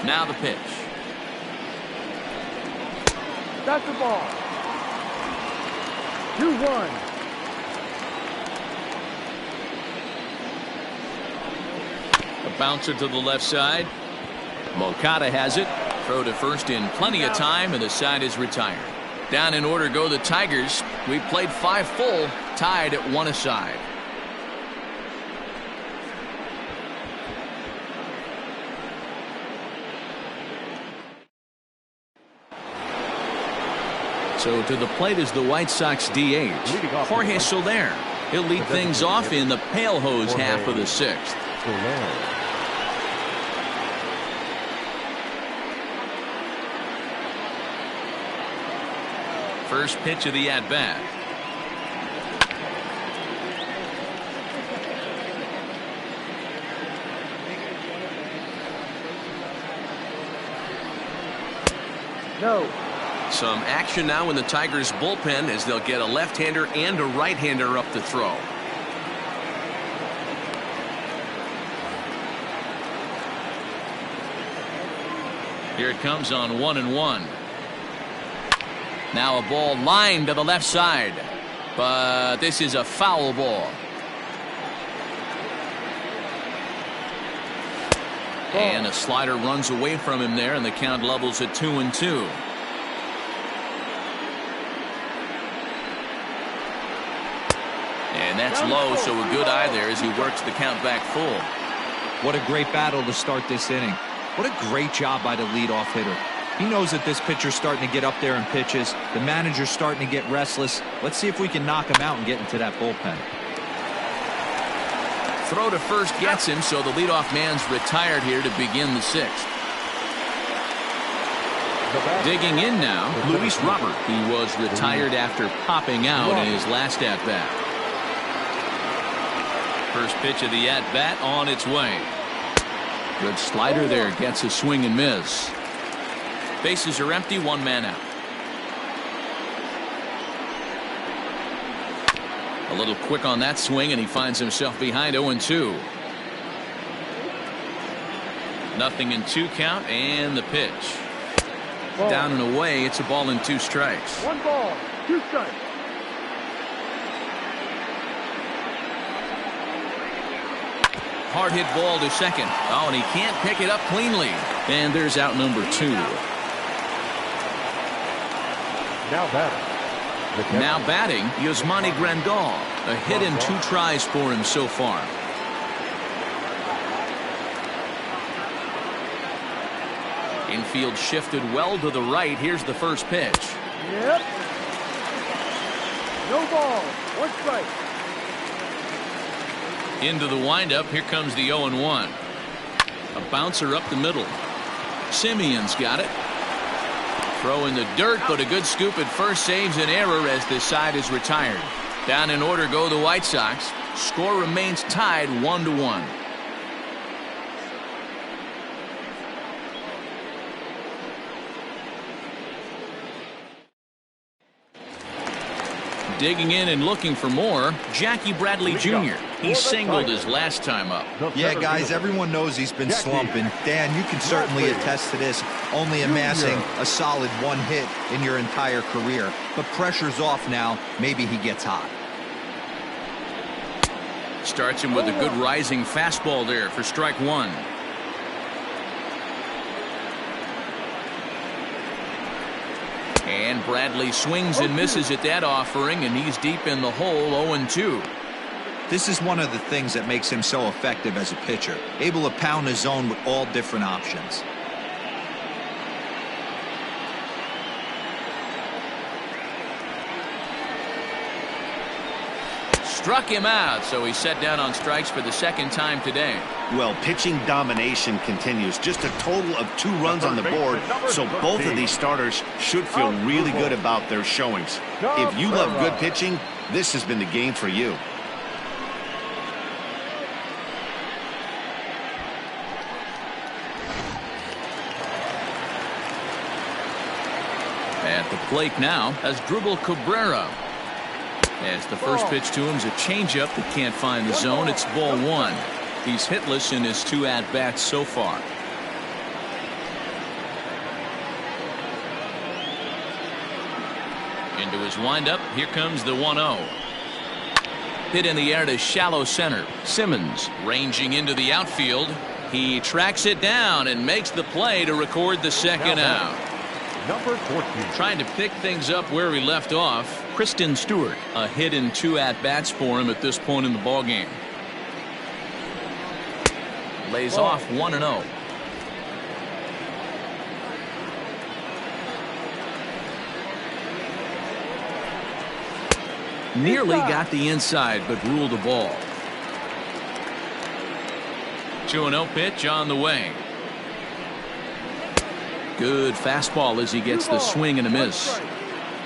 Now the pitch. That's the ball. 2-1. A bouncer to the left side. Moncada has it. Throw to first in plenty of time, and the side is retired. Down in order go the Tigers. We played 5 full, tied at 1 aside. So to the plate is the White Sox DH, Jorge Soler. He'll lead things off in the pale hose half of the 6th. First pitch of the at-bat. No. Some action now in the Tigers bullpen as they'll get a left-hander and a right-hander up to throw. Here it comes on 1-1. Now a ball lined to the left side, but this is a foul ball. And a slider runs away from him there, and the count levels at 2-2. And that's low, so a good eye there as he works the count back full. What a great battle to start this inning. What a great job by the leadoff hitter. He knows that this pitcher's starting to get up there in pitches. The manager's starting to get restless. Let's see if we can knock him out and get into that bullpen. Throw to first gets him, so the leadoff man's retired here to begin the 6th. Digging in now, Luis Robert. He was retired after popping out in his last at-bat. First pitch of the at-bat on its way. Good slider there, gets a swing and miss. Bases are empty, 1 man out. A little quick on that swing, and he finds himself behind 0-2. Nothing in 2 count, and the pitch. Ball. Down and away, it's a ball and 2 strikes. 1 ball, 2 strikes. Hard hit ball to second. Oh, and he can't pick it up cleanly. And there's out number 2. Now batting, Yasmani Grandal. A hit in 2 tries for him so far. Infield shifted well to the right. Here's the first pitch. Yep. No ball, 1 strike. Into the windup. Here comes the 0-1. A bouncer up the middle. Simeon's got it. Throw in the dirt, but a good scoop at first saves an error as this side is retired. Down in order go the White Sox. Score remains tied 1-1. Digging in and looking for more, Jackie Bradley Jr. He singled his last time up. Yeah, guys, everyone knows he's been slumping. Dan, you can certainly attest to this, only amassing a solid 1 hit in your entire career. But pressure's off now. Maybe he gets hot. Starts him with a good rising fastball there for strike 1. And Bradley swings and misses at that offering, and he's deep in the hole, 0-2. This is one of the things that makes him so effective as a pitcher, able to pound his zone with all different options. Struck him out, so he's set down on strikes for the second time today. Well, pitching domination continues. Just a total of 2 runs on the board, so both of these starters should feel really good about their showings. If you love good pitching, this has been the game for you. At the plate now as Dribble Cabrera. As the first pitch to him is a changeup that can't find the zone. It's ball 1. He's hitless in his 2 at-bats so far. Into his windup. Here comes the 1-0. Hit in the air to shallow center. Simmons ranging into the outfield. He tracks it down and makes the play to record the second out. Number 14. Trying to pick things up where we left off. Kristen Stewart, a hit in 2 at-bats for him at this point in the ballgame. Lays off 1-0. Nearly got the inside, but ruled the ball. 2-0 pitch on the way. Good fastball as he gets the swing and a miss.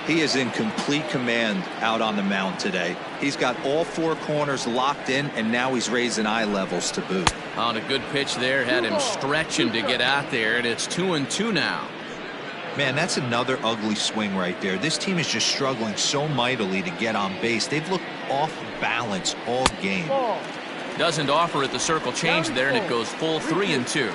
He is in complete command out on the mound today. He's got all 4 corners locked in, and now he's raising eye levels to boot. On a good pitch there, had him stretching to get out there, and it's 2-2 now. Man, that's another ugly swing right there. This team is just struggling so mightily to get on base. They've looked off balance all game. Doesn't offer at the circle change there, and it goes full 3-2.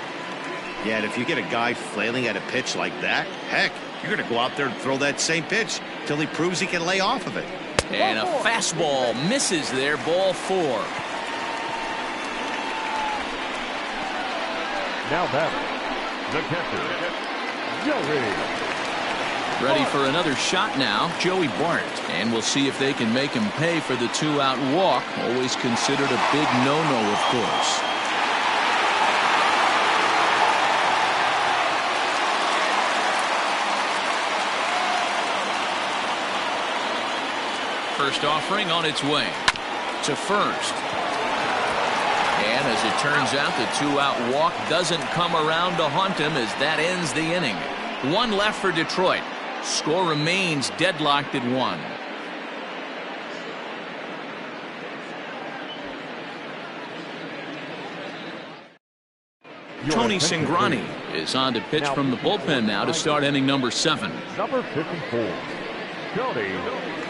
Yeah, and if you get a guy flailing at a pitch like that, heck, you're going to go out there and throw that same pitch till he proves he can lay off of it. And a fastball misses there, ball 4. Now batting, the catcher, Joey. Ready for another shot now, Joey Bart. And we'll see if they can make him pay for the 2-out walk. Always considered a big no-no, of course. First offering on its way to first. And as it turns out, the 2-out walk doesn't come around to haunt him as that ends the inning. 1 left for Detroit. Score remains deadlocked at 1. Tony Cingrani is on to pitch from the bullpen now to start inning number 7. Number 54, Tony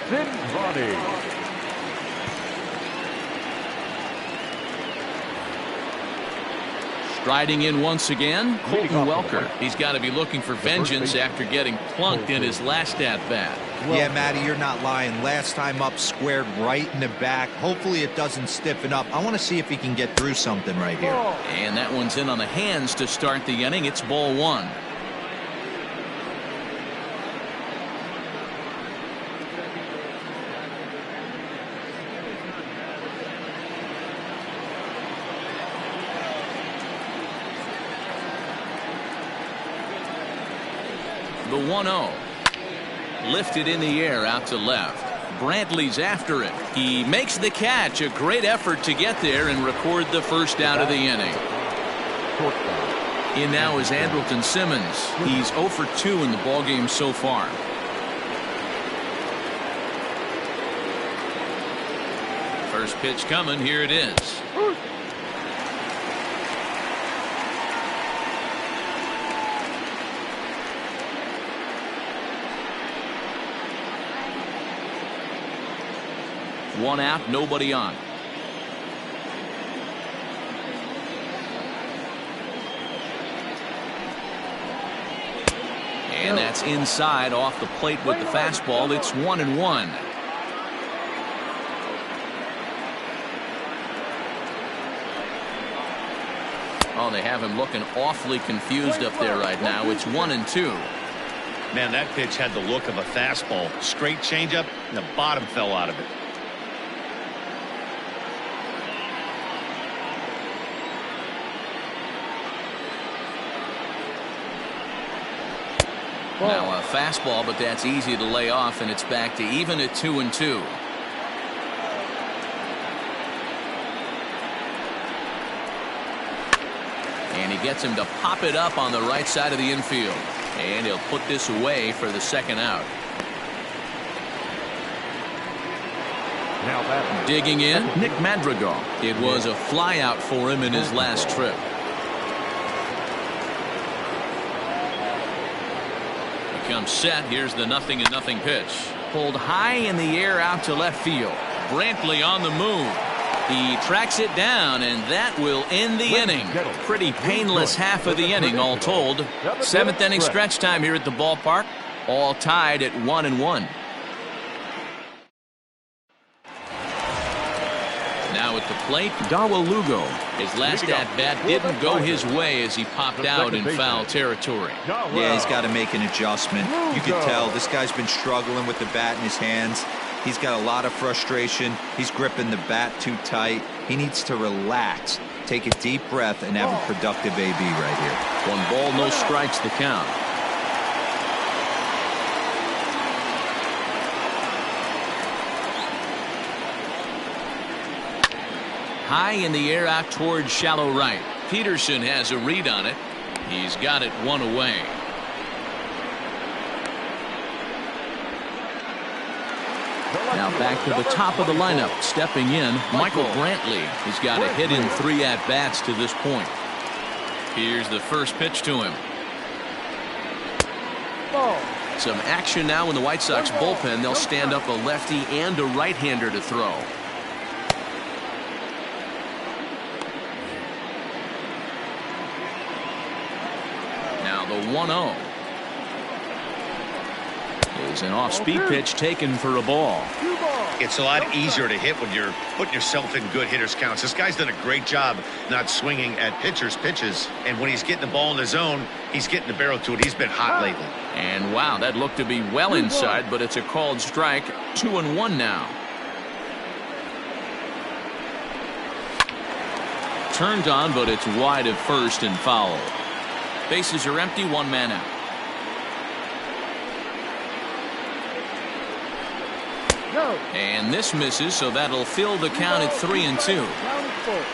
Cingrani. Striding in once again, Colton Welker. He's got to be looking for vengeance after getting plunked in his last at-bat. Yeah, Matty, you're not lying. Last time up, squared right in the back. Hopefully it doesn't stiffen up. I want to see if he can get through something right here. And that one's in on the hands to start the inning. It's ball 1. The 1-0. Lifted in the air out to left. Brantley's after it. He makes the catch. A great effort to get there and record the first out of the inning. In now is Andrelton Simmons. He's 0 for 2 in the ballgame so far. First pitch coming. Here it is. One out, nobody on. And that's inside off the plate with the fastball. It's 1-1. Oh, they have him looking awfully confused up there right now. It's 1-2. Man, that pitch had the look of a fastball. Straight changeup, and the bottom fell out of it. Now a fastball, but that's easy to lay off, and it's back to even at 2-2. And he gets him to pop it up on the right side of the infield. And he'll put this away for the second out. Now digging in, Nick Madrigal. It was a fly out for him in his last trip. Comes set. Here's the 0-0 pitch. Pulled high in the air out to left field. Brantley on the move. He tracks it down, and that will end the inning. Pretty painless half of the inning, all told. 7th inning stretch time here at the ballpark. All tied at 1-1. Now at the plate, Dawa Lugo. His last at-bat didn't go his way as he popped out in foul territory. Yeah, he's got to make an adjustment. You can tell this guy's been struggling with the bat in his hands. He's got a lot of frustration. He's gripping the bat too tight. He needs to relax, take a deep breath, and have a productive AB right here. 1 ball, no strikes the count. High in the air out towards shallow right. Peterson has a read on it. He's got it 1 away. Now back to the top of the lineup. Stepping in, Michael Brantley. He's got a hit in 3 at-bats to this point. Here's the first pitch to him. Some action now in the White Sox bullpen. They'll stand up a lefty and a right-hander to throw. Now the 1-0 is an off-speed pitch taken for a ball. It's a lot easier to hit when you're putting yourself in good hitters counts. This guy's done a great job not swinging at pitchers' pitches, and when he's getting the ball in the zone, he's getting the barrel to it. He's been hot lately. And wow, that looked to be well inside, but it's a called strike. 2-1 now. Turned on, but it's wide at first and foul. Bases are empty, 1 man out. And this misses, so that'll fill the count at 3-2.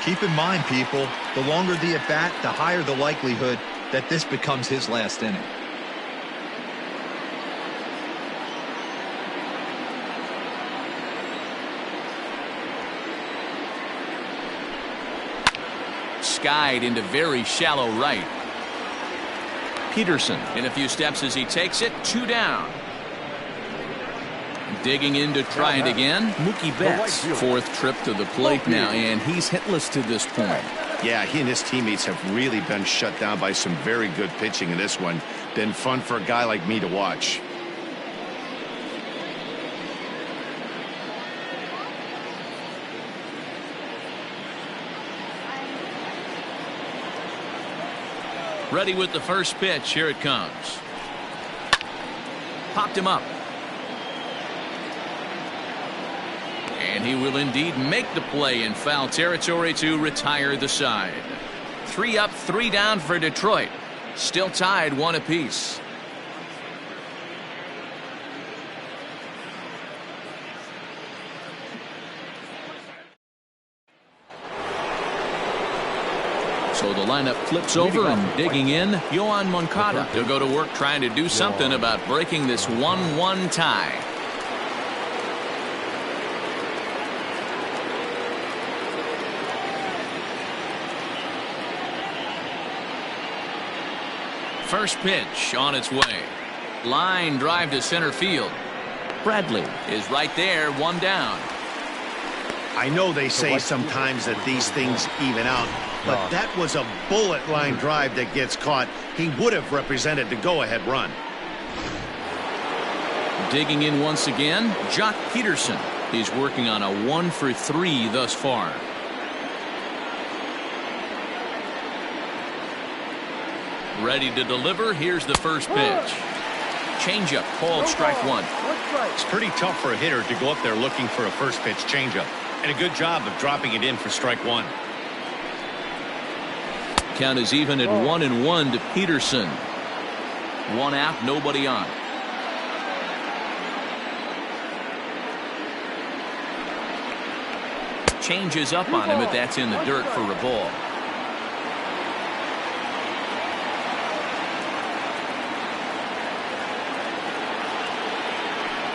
Keep in mind, people, the longer the at-bat, the higher the likelihood that this becomes his last inning. Skied into very shallow right. Peterson in a few steps as he takes it. 2 down. Digging in to try it again. Mookie Betts. 4th trip to the plate now, and he's hitless to this point. Yeah, he and his teammates have really been shut down by some very good pitching in this one. Been fun for a guy like me to watch. Ready with the first pitch. Here it comes. Popped him up. And he will indeed make the play in foul territory to retire the side. 3 up, 3 down for Detroit. Still tied 1 apiece. So the lineup flips over, and digging in, Yohan Moncada. He'll go to work trying to do something about breaking this 1-1 tie. First pitch on its way. Line drive to center field. Bradley is right there, one down. I know they say sometimes that these things even out, but that was a bullet line drive that gets caught. He would have represented the go-ahead run. Digging in once again, Jock Peterson. He's working on a 1-for-3 thus far. Ready to deliver. Here's the first pitch. Changeup called strike one. It's pretty tough for a hitter to go up there looking for a first pitch changeup, and a good job of dropping it in for strike one. Count is even at 1-1 to Peterson. One out, nobody on. Changes up on him, but that's in the dirt for a ball.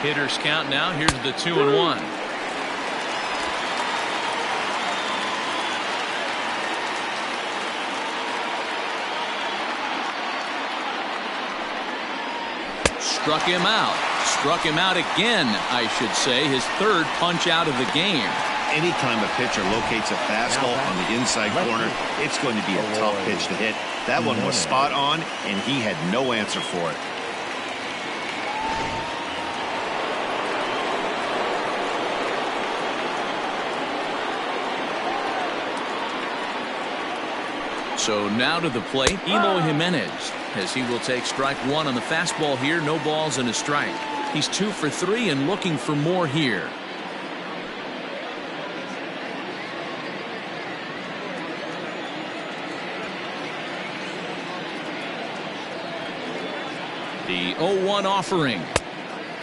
Hitters count now. Here's the 2-1. Struck him out. Struck him out again, I should say. His third punch out of the game. Anytime a pitcher locates a fastball on the inside corner, it's going to be a tough pitch to hit. That one was spot on, and he had no answer for it. So now to the plate, Eloy Jimenez, as he will take strike one on the fastball here. No balls and a strike. He's 2 for 3 and looking for more here. The 0-1 offering.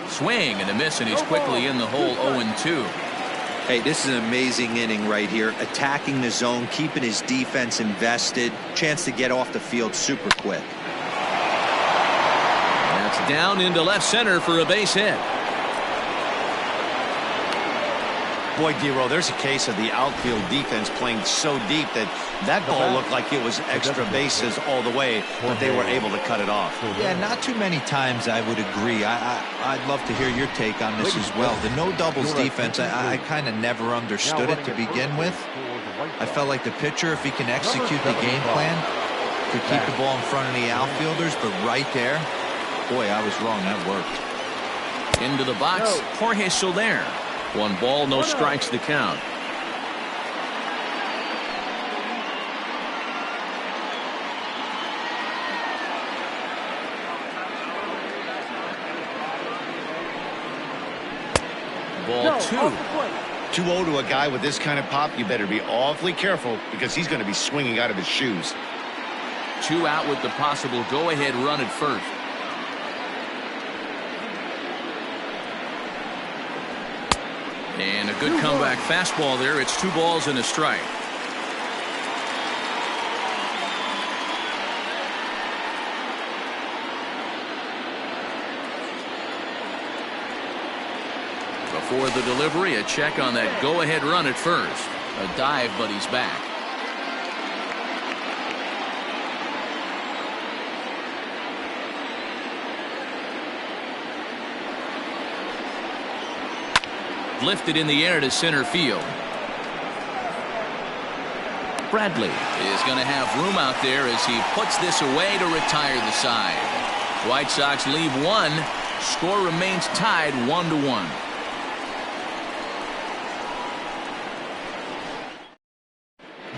Swing and a miss, and he's quickly in the hole. 0-2. Hey, this is an amazing inning right here. Attacking the zone, keeping his defense invested. Chance to get off the field super quick. That's down into left center for a base hit. Boy, D-Row, there's a case of the outfield defense playing so deep that ball looked like it was extra bases all the way, but they were able to cut it off. Yeah, not too many times I would agree. I'd love to hear your take on this as well. The no doubles defense, I kind of never understood it to begin with. I felt like the pitcher, if he can execute the game plan, could keep the ball in front of the outfielders, but right there, boy, I was wrong. That worked. Into the box, Jorge Soler. 1 ball, no strikes to count. Ball 2. 2-0 to a guy with this kind of pop, you better be awfully careful because he's going to be swinging out of his shoes. 2 out with the possible go-ahead run at first. And a good comeback fastball there. It's 2 balls and a strike. Before the delivery, a check on that go-ahead run at first. A dive, but he's back. Lifted in the air to center field. Bradley is going to have room out there as he puts this away to retire the side. White Sox leave 1. Score remains tied 1-1.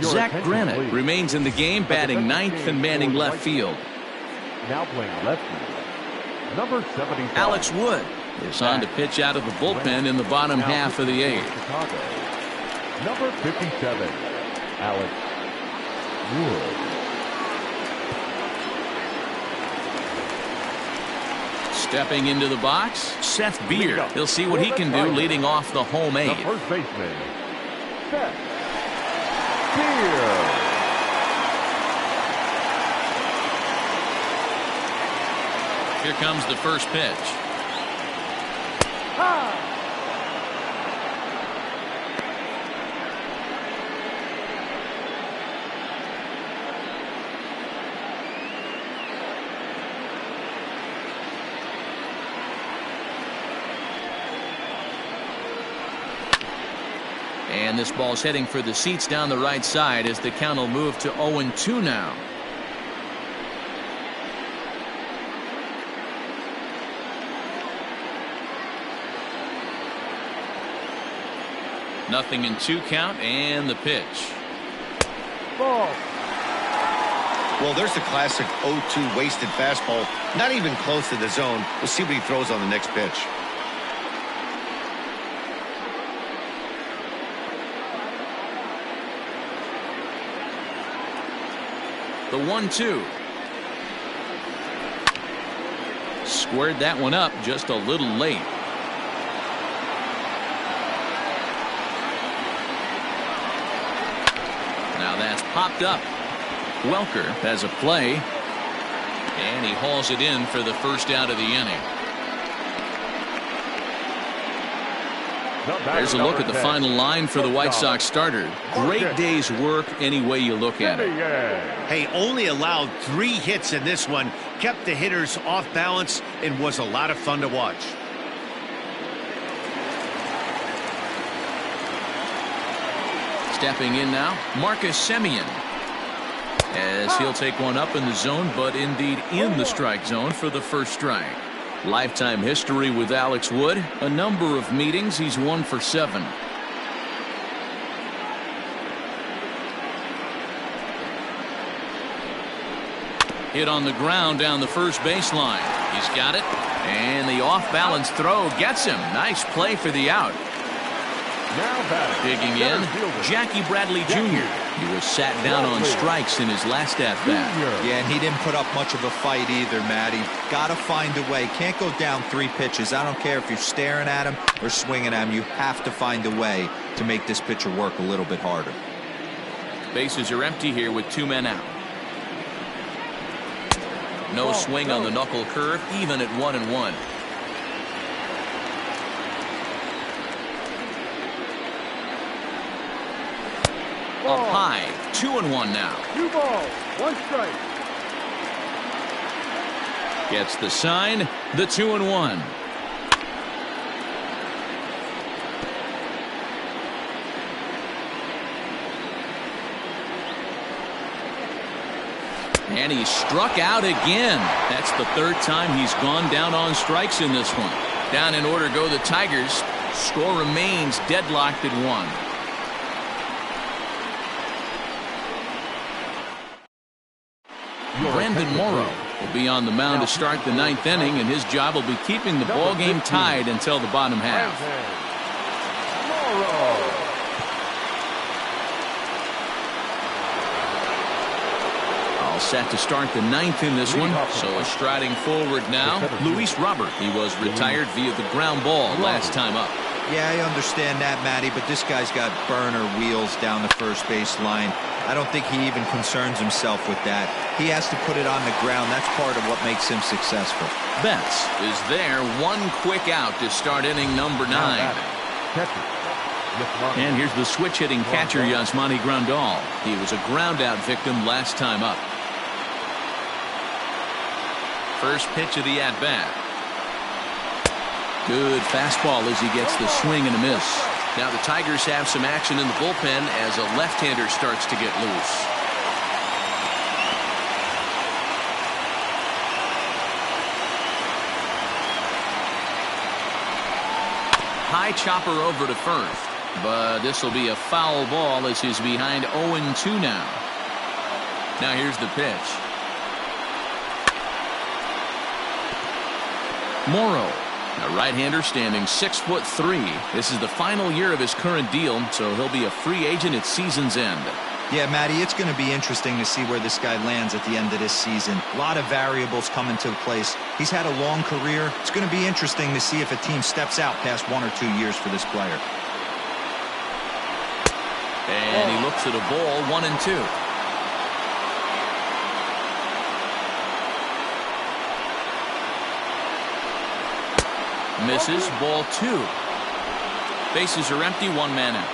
Zach Granite remains in the game, batting 9th and manning left field. Now playing left field, number 75. Alex Wood is on to pitch out of the bullpen in the bottom half of the 8th. Chicago, number 57, Alex Wood. Stepping into the box, Seth Beer. He'll see what he can do leading off the home 8th. The first baseman, Seth Beer. Here comes the first pitch. And this ball's heading for the seats down the right side as the count will move to 0-2 now. Nothing in 2 count, and the pitch. Ball. Well, there's the classic 0-2 wasted fastball. Not even close to the zone. We'll see what he throws on the next pitch. The 1-2. Squared that one up just a little late. Now that's popped up. Welker has a play, and he hauls it in for the first out of the inning. There's a look at the final line for the White Sox starter. Great day's work any way you look at it. Hey, only allowed 3 hits in this one, kept the hitters off balance, and was a lot of fun to watch. Stepping in now, Marcus Semien, as he'll take one up in the zone, but indeed in the strike zone for the first strike. Lifetime history with Alex Wood, a number of meetings. He's 1 for 7. Hit on the ground down the first baseline. He's got it, and the off-balance throw gets him. Nice play for the out. Digging in, Jackie Bradley Jr. He was sat down on strikes in his last at-bat. Yeah, and he didn't put up much of a fight either, Matty. Got to find a way. Can't go down 3 pitches. I don't care if you're staring at him or swinging at him. You have to find a way to make this pitcher work a little bit harder. Bases are empty here with 2 men out. No swing on the knuckle curve, even at 1-1. Up high, 2-1 now. 2 balls, 1 strike. Gets the sign, the 2-1. And he struck out again. That's the 3rd time he's gone down on strikes in this one. Down in order go the Tigers. Score remains deadlocked at 1. Brandon Morrow will be on the mound to start the 9th inning, and his job will be keeping the ball game tied until the bottom half. All set to start the 9th in this one. So striding forward now, Luis Robert. He was retired via the ground ball last time up. Yeah, I understand that, Matty, but this guy's got burner wheels down the first base line. I don't think he even concerns himself with that. He has to put it on the ground. That's part of what makes him successful. Betts is there. 1 quick out to start inning number 9. And here's the switch hitting catcher, Yasmani Grandal. He was a ground out victim last time up. First pitch of the at-bat. Good fastball as he gets the swing and a miss. Now the Tigers have some action in the bullpen as a left-hander starts to get loose. High chopper over to first, but this will be a foul ball as he's behind 0-2 now. Now here's the pitch. Morrow, a right-hander standing 6'3". This is the final year of his current deal, so he'll be a free agent at season's end. Yeah, Matty, it's going to be interesting to see where this guy lands at the end of this season. A lot of variables come into place. He's had a long career. It's going to be interesting to see if a team steps out past 1 or 2 years for this player. And he looks at a ball, 1-2. Misses. Ball 2. Bases are empty. 1 man out.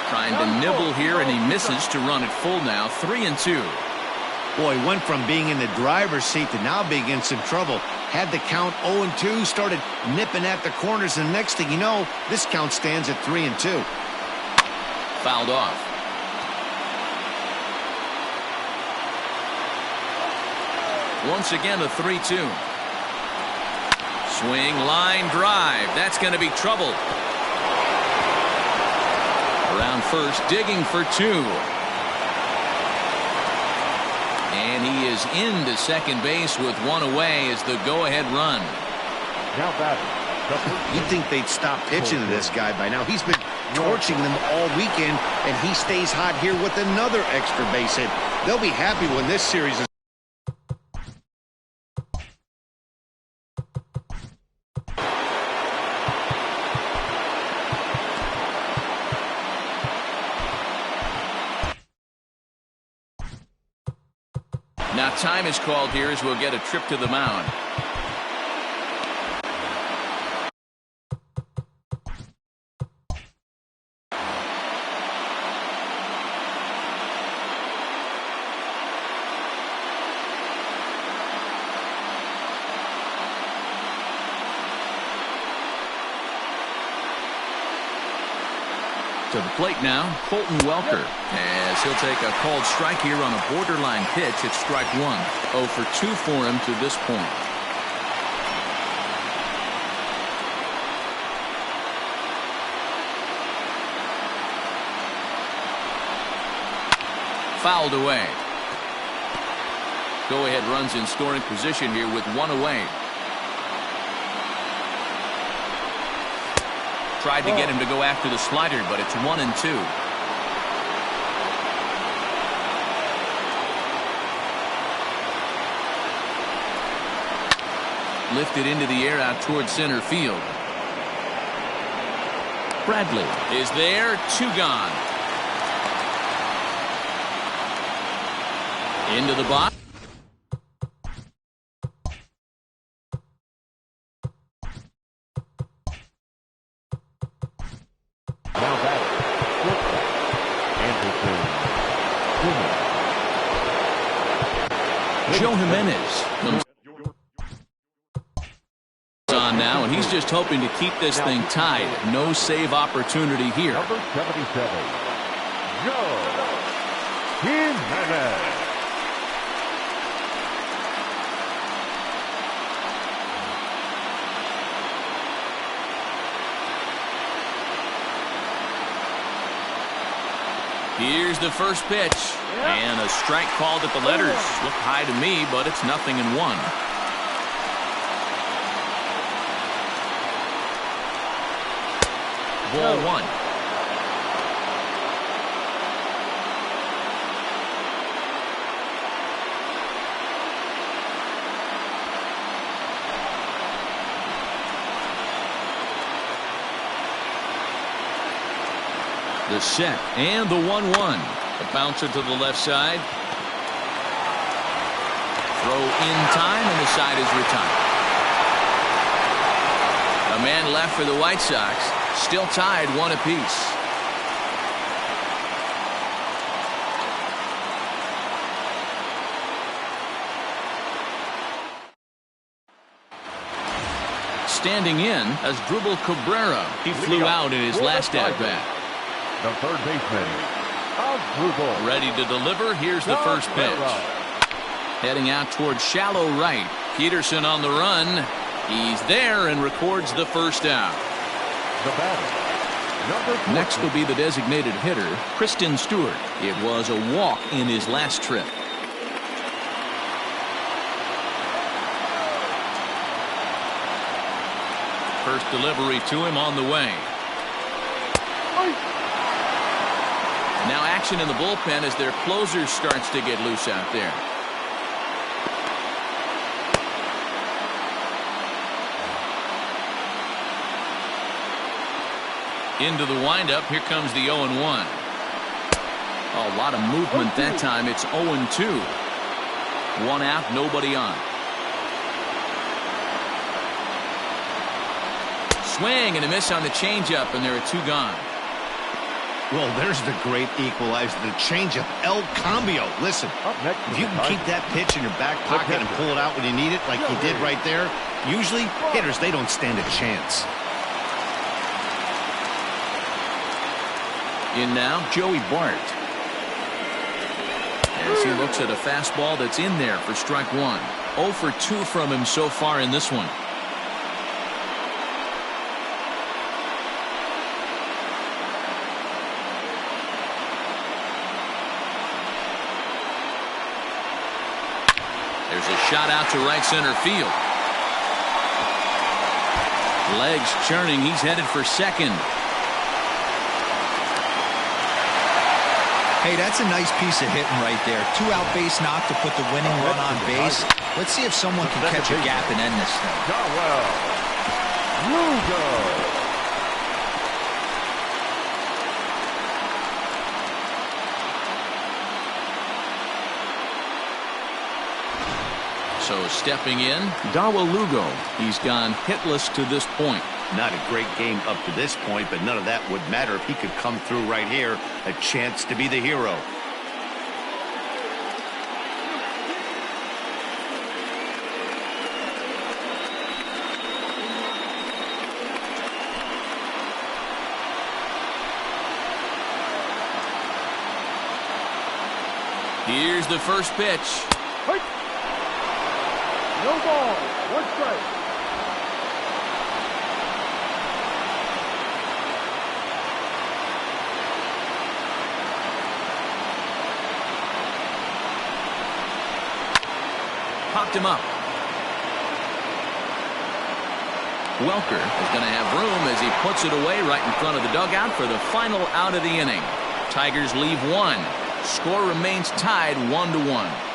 Trying to nibble here, and he misses to run it full now. 3-2. Boy, went from being in the driver's seat to now being in some trouble. Had the count 0-2, started nipping at the corners, and next thing you know, this count stands at 3-2. Fouled off. Once again, a 3-2. Swing, line, drive. That's going to be trouble. Around first, digging for 2. And he is into second base with 1 away as the go-ahead run. Now batting. You'd think they'd stop pitching to this guy by now. He's been torching them all weekend, and he stays hot here with another extra base hit. They'll be happy when this series is. Now time is called here as we'll get a trip to the mound. To the plate now, Colton Welker, as he'll take a called strike here on a borderline pitch at strike 1. 0 for 2 for him to this point. Fouled away. Go-ahead runs in scoring position here with 1 away. Tried to get him to go after the slider, but it's 1-2. Lifted into the air out towards center field. Bradley is there. 2 gone. Into the box. Joe Jimenez comes on now, and he's just hoping to keep this thing tied. No save opportunity here. Number 77, Joe Jimenez. Here's the first pitch, and a strike called at the letters. Looked high to me, but it's 0-1. Ball 1. The set and the 1-1. A bouncer to the left side. Throw in time, and the side is retired. A man left for the White Sox. Still tied 1 apiece. Standing in as Dribble Cabrera. He flew out in his last at-bat. The third baseman, Dribble. Ready to deliver. Here's the first pitch. Heading out towards shallow right. Peterson on the run. He's there and records the first out. The batter, next will be the designated hitter, Kristen Stewart. It was a walk in his last trip. First delivery to him on the way. Now action in the bullpen as their closer starts to get loose out there. Into the windup. Here comes the 0-1. A lot of movement that time. It's 0-2. One out, nobody on. Swing and a miss on the changeup, and there are two gone. Well, there's the great equalizer, the changeup, El Cambio. Listen, if you can keep that pitch in your back pocket and pull it out when you need it, like he did right there, usually hitters, they don't stand a chance. In now, Joey Bart. As he looks at a fastball that's in there for strike one. 0 for 2 from him so far in this one. There's a shot out to right center field. Legs churning. He's headed for second. Hey, that's a nice piece of hitting right there. 2-out base knock to put the winning run on base. Let's see if someone can catch a gap and end this thing. So stepping in, Dawa Lugo. He's gone hitless to this point. Not a great game up to this point, but none of that would matter if he could come through right here. A chance to be the hero. Here's the first pitch. No ball, 1 strike. Popped him up. Welker is going to have room as he puts it away right in front of the dugout for the final out of the inning. Tigers leave one. Score remains tied 1-1.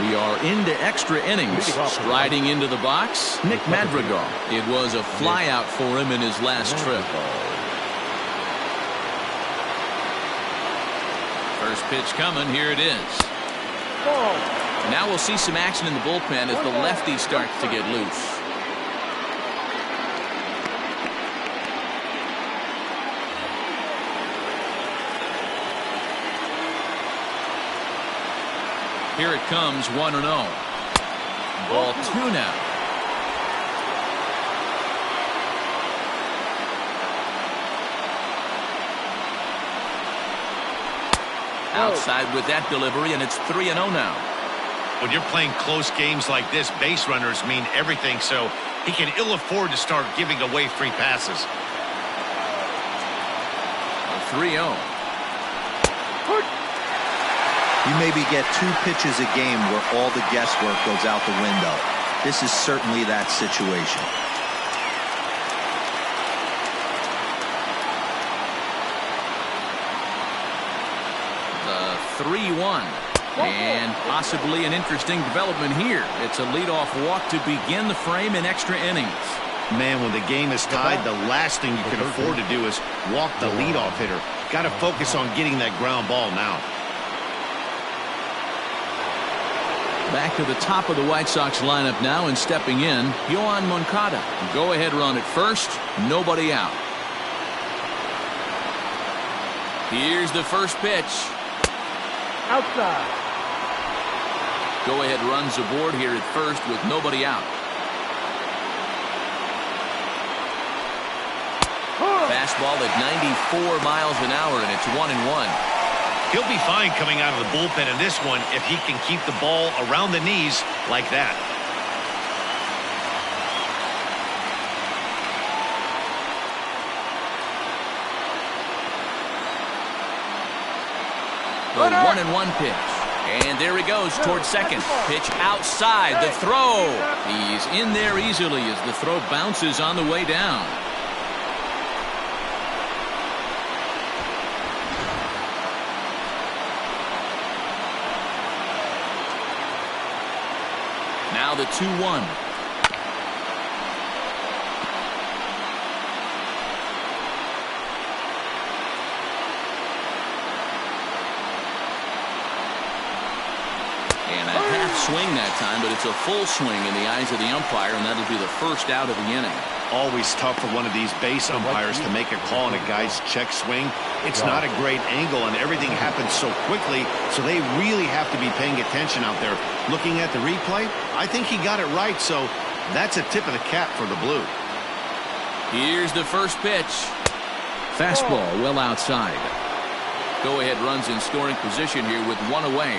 We are into extra innings. Striding into the box, Nick Madrigal. It was a flyout for him in his last trip. First pitch coming. Here it is. Now we'll see some action in the bullpen as the lefty starts to get loose. Here it comes, 1-0. Ball 2 now. Outside with that delivery, and it's 3-0 now. When you're playing close games like this, base runners mean everything, so he can ill afford to start giving away free passes. 3-0. You maybe get 2 pitches a game where all the guesswork goes out the window. This is certainly that situation. The 3-1. And possibly an interesting development here. It's a leadoff walk to begin the frame in extra innings. Man, when the game is tied, the last thing you can afford to do is walk the leadoff hitter. Got to focus on getting that ground ball now. Back to the top of the White Sox lineup now, and stepping in, Yoan Moncada. Go-ahead run at first, nobody out. Here's the first pitch. Outside. Go-ahead runs aboard here at first with nobody out. Fastball at 94 miles an hour, and it's 1-1. He'll be fine coming out of the bullpen in this one if he can keep the ball around the knees like that. The 1-1 pitch. And there he goes towards second. Pitch outside. The throw. He's in there easily as the throw bounces on the way down. Now the 2-1. swing that time, but it's a full swing in the eyes of the umpire, and that'll be the first out of the inning. Always tough for one of these base umpires to make a call on a guy's check swing. It's not a great angle, and everything happens so quickly, so they really have to be paying attention out there. Looking at the replay, I think he got it right, so that's a tip of the cap for the Blue. Here's the first pitch. Fastball well outside. Go-ahead runs in scoring position here with one away.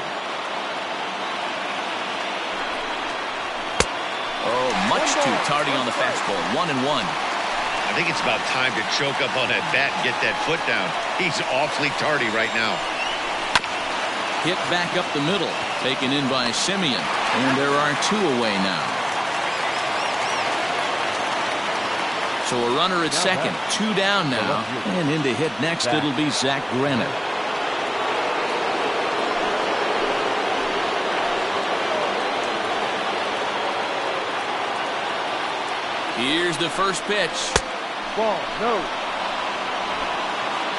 Oh, much too tardy on the fastball. 1-1. I think it's about time to choke up on that bat and get that foot down. He's awfully tardy right now. Hit back up the middle. Taken in by Simeon. And there are two away now. So a runner at second. Two down now. And in to hit next, it'll be Zach Granite. Here's the first pitch. Ball, no.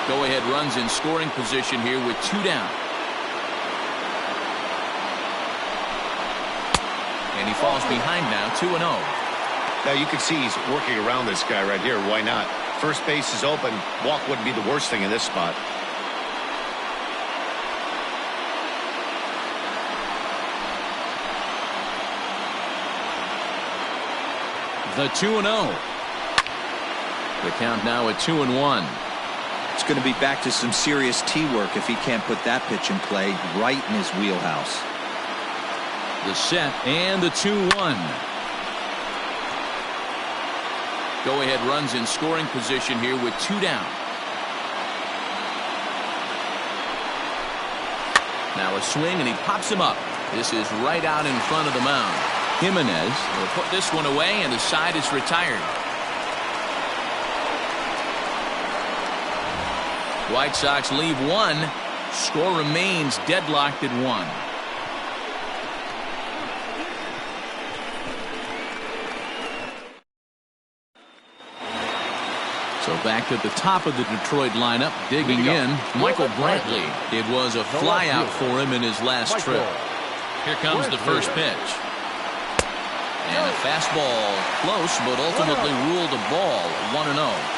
Go-ahead runs in scoring position here with two down. And he falls behind now, 2-0. Now you can see he's working around this guy right here. Why not? First base is open. Walk wouldn't be the worst thing in this spot. The 2-0. The count now at 2-1. It's going to be back to some serious tee work if he can't put that pitch in play right in his wheelhouse. The set and the 2-1. Go-ahead runs in scoring position here with two down. Now a swing, and he pops him up. This is right out in front of the mound. Jimenez will put this one away, and the side is retired. White Sox leave one. Score remains deadlocked at 1. So back at the top of the Detroit lineup, digging in, Michael Brantley. It was a flyout for him in his last trip. Here comes the first pitch. And a fastball close, but ultimately ruled a ball. 1-0.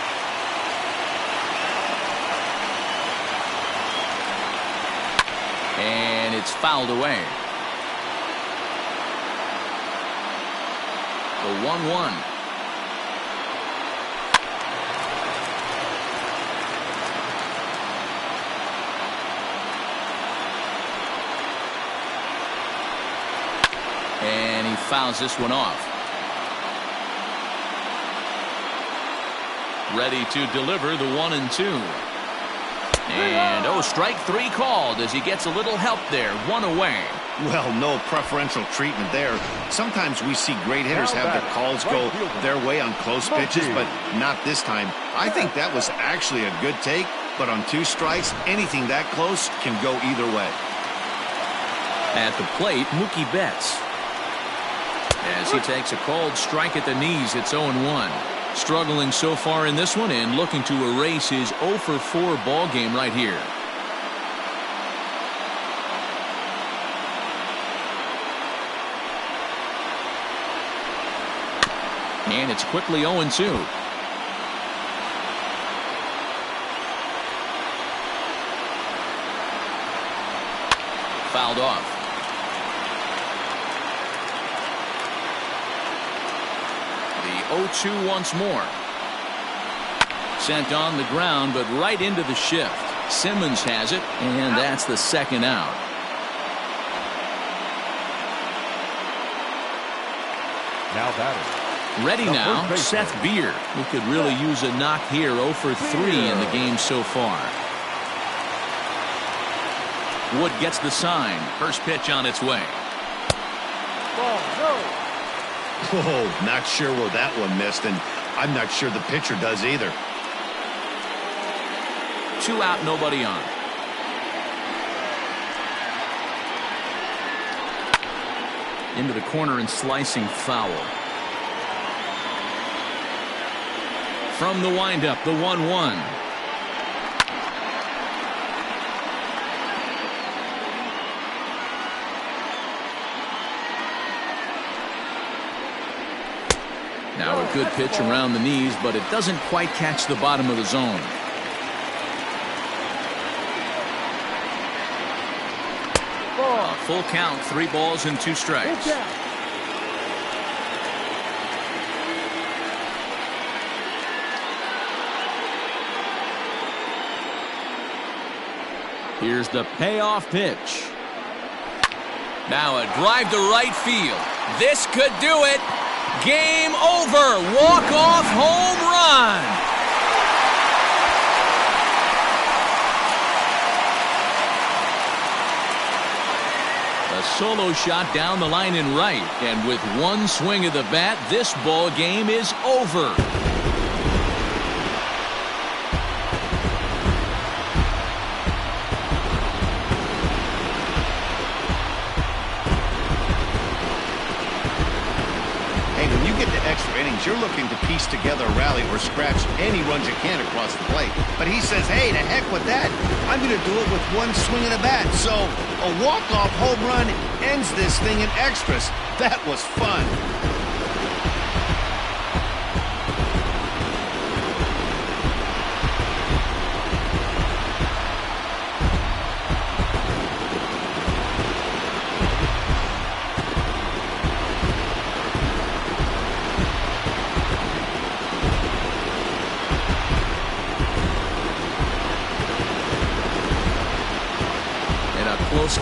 And it's fouled away. The 1-1. And he fouls this one off. Ready to deliver the 1-2. And strike 3 called as he gets a little help there. 1 away. Well, no preferential treatment there. Sometimes we see great hitters have their calls go their way on close pitches, but not this time. I think that was actually a good take, but on 2 strikes, anything that close can go either way. At the plate, Mookie Betts. As he takes a cold strike at the knees, it's 0-1. Struggling so far in this one and looking to erase his 0-for-4 ball game right here. And it's quickly 0-2. Fouled off. The 0-2 once more. Sent on the ground, but right into the shift. Simmons has it, and that's the second out. Now batting. Ready now, Seth Beer, who could really use a knock here. 0-for-3 in the game so far. Wood gets the sign. First pitch on its way. Ball, no. Oh, not sure where that one missed, and I'm not sure the pitcher does either. 2 out, nobody on. Into the corner and slicing foul. From the windup, the 1-1. Now a good pitch around the knees, but it doesn't quite catch the bottom of the zone. A full count, 3 balls and 2 strikes. Here's the payoff pitch. Now a drive to right field. This could do it. Game over. Walk-off home run. A solo shot down the line in right. And with one swing of the bat, this ball game is over. You're looking to piece together a rally or scratch any runs you can across the plate. But he says, hey, to heck with that. I'm going to do it with one swing of the bat. So a walk-off home run ends this thing in extras. That was fun.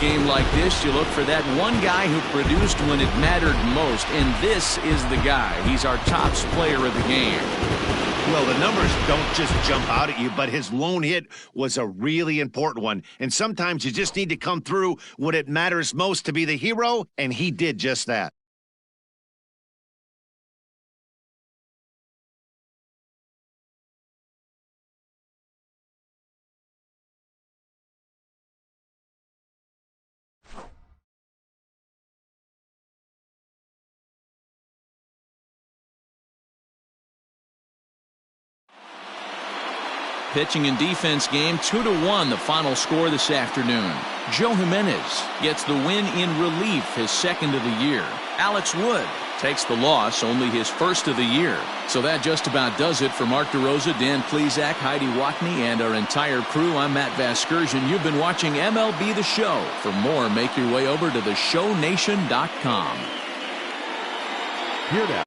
Game like this, you look for that one guy who produced when it mattered most, and this is the guy. He's our top player of the game. Well, the numbers don't just jump out at you, but his lone hit was a really important one. And sometimes you just need to come through when it matters most to be the hero, and he did just that. Pitching and defense game 2-1 the final score this afternoon. Joe Jimenez gets the win in relief, his second of the year. Alex Wood takes the loss, only his first of the year. So that just about does it for Mark DeRosa, Dan Plesac, Heidi Watney, and our entire crew. I'm Matt Vasgersian. You've been watching MLB The Show. For more, make your way over to theshownation.com. Here now.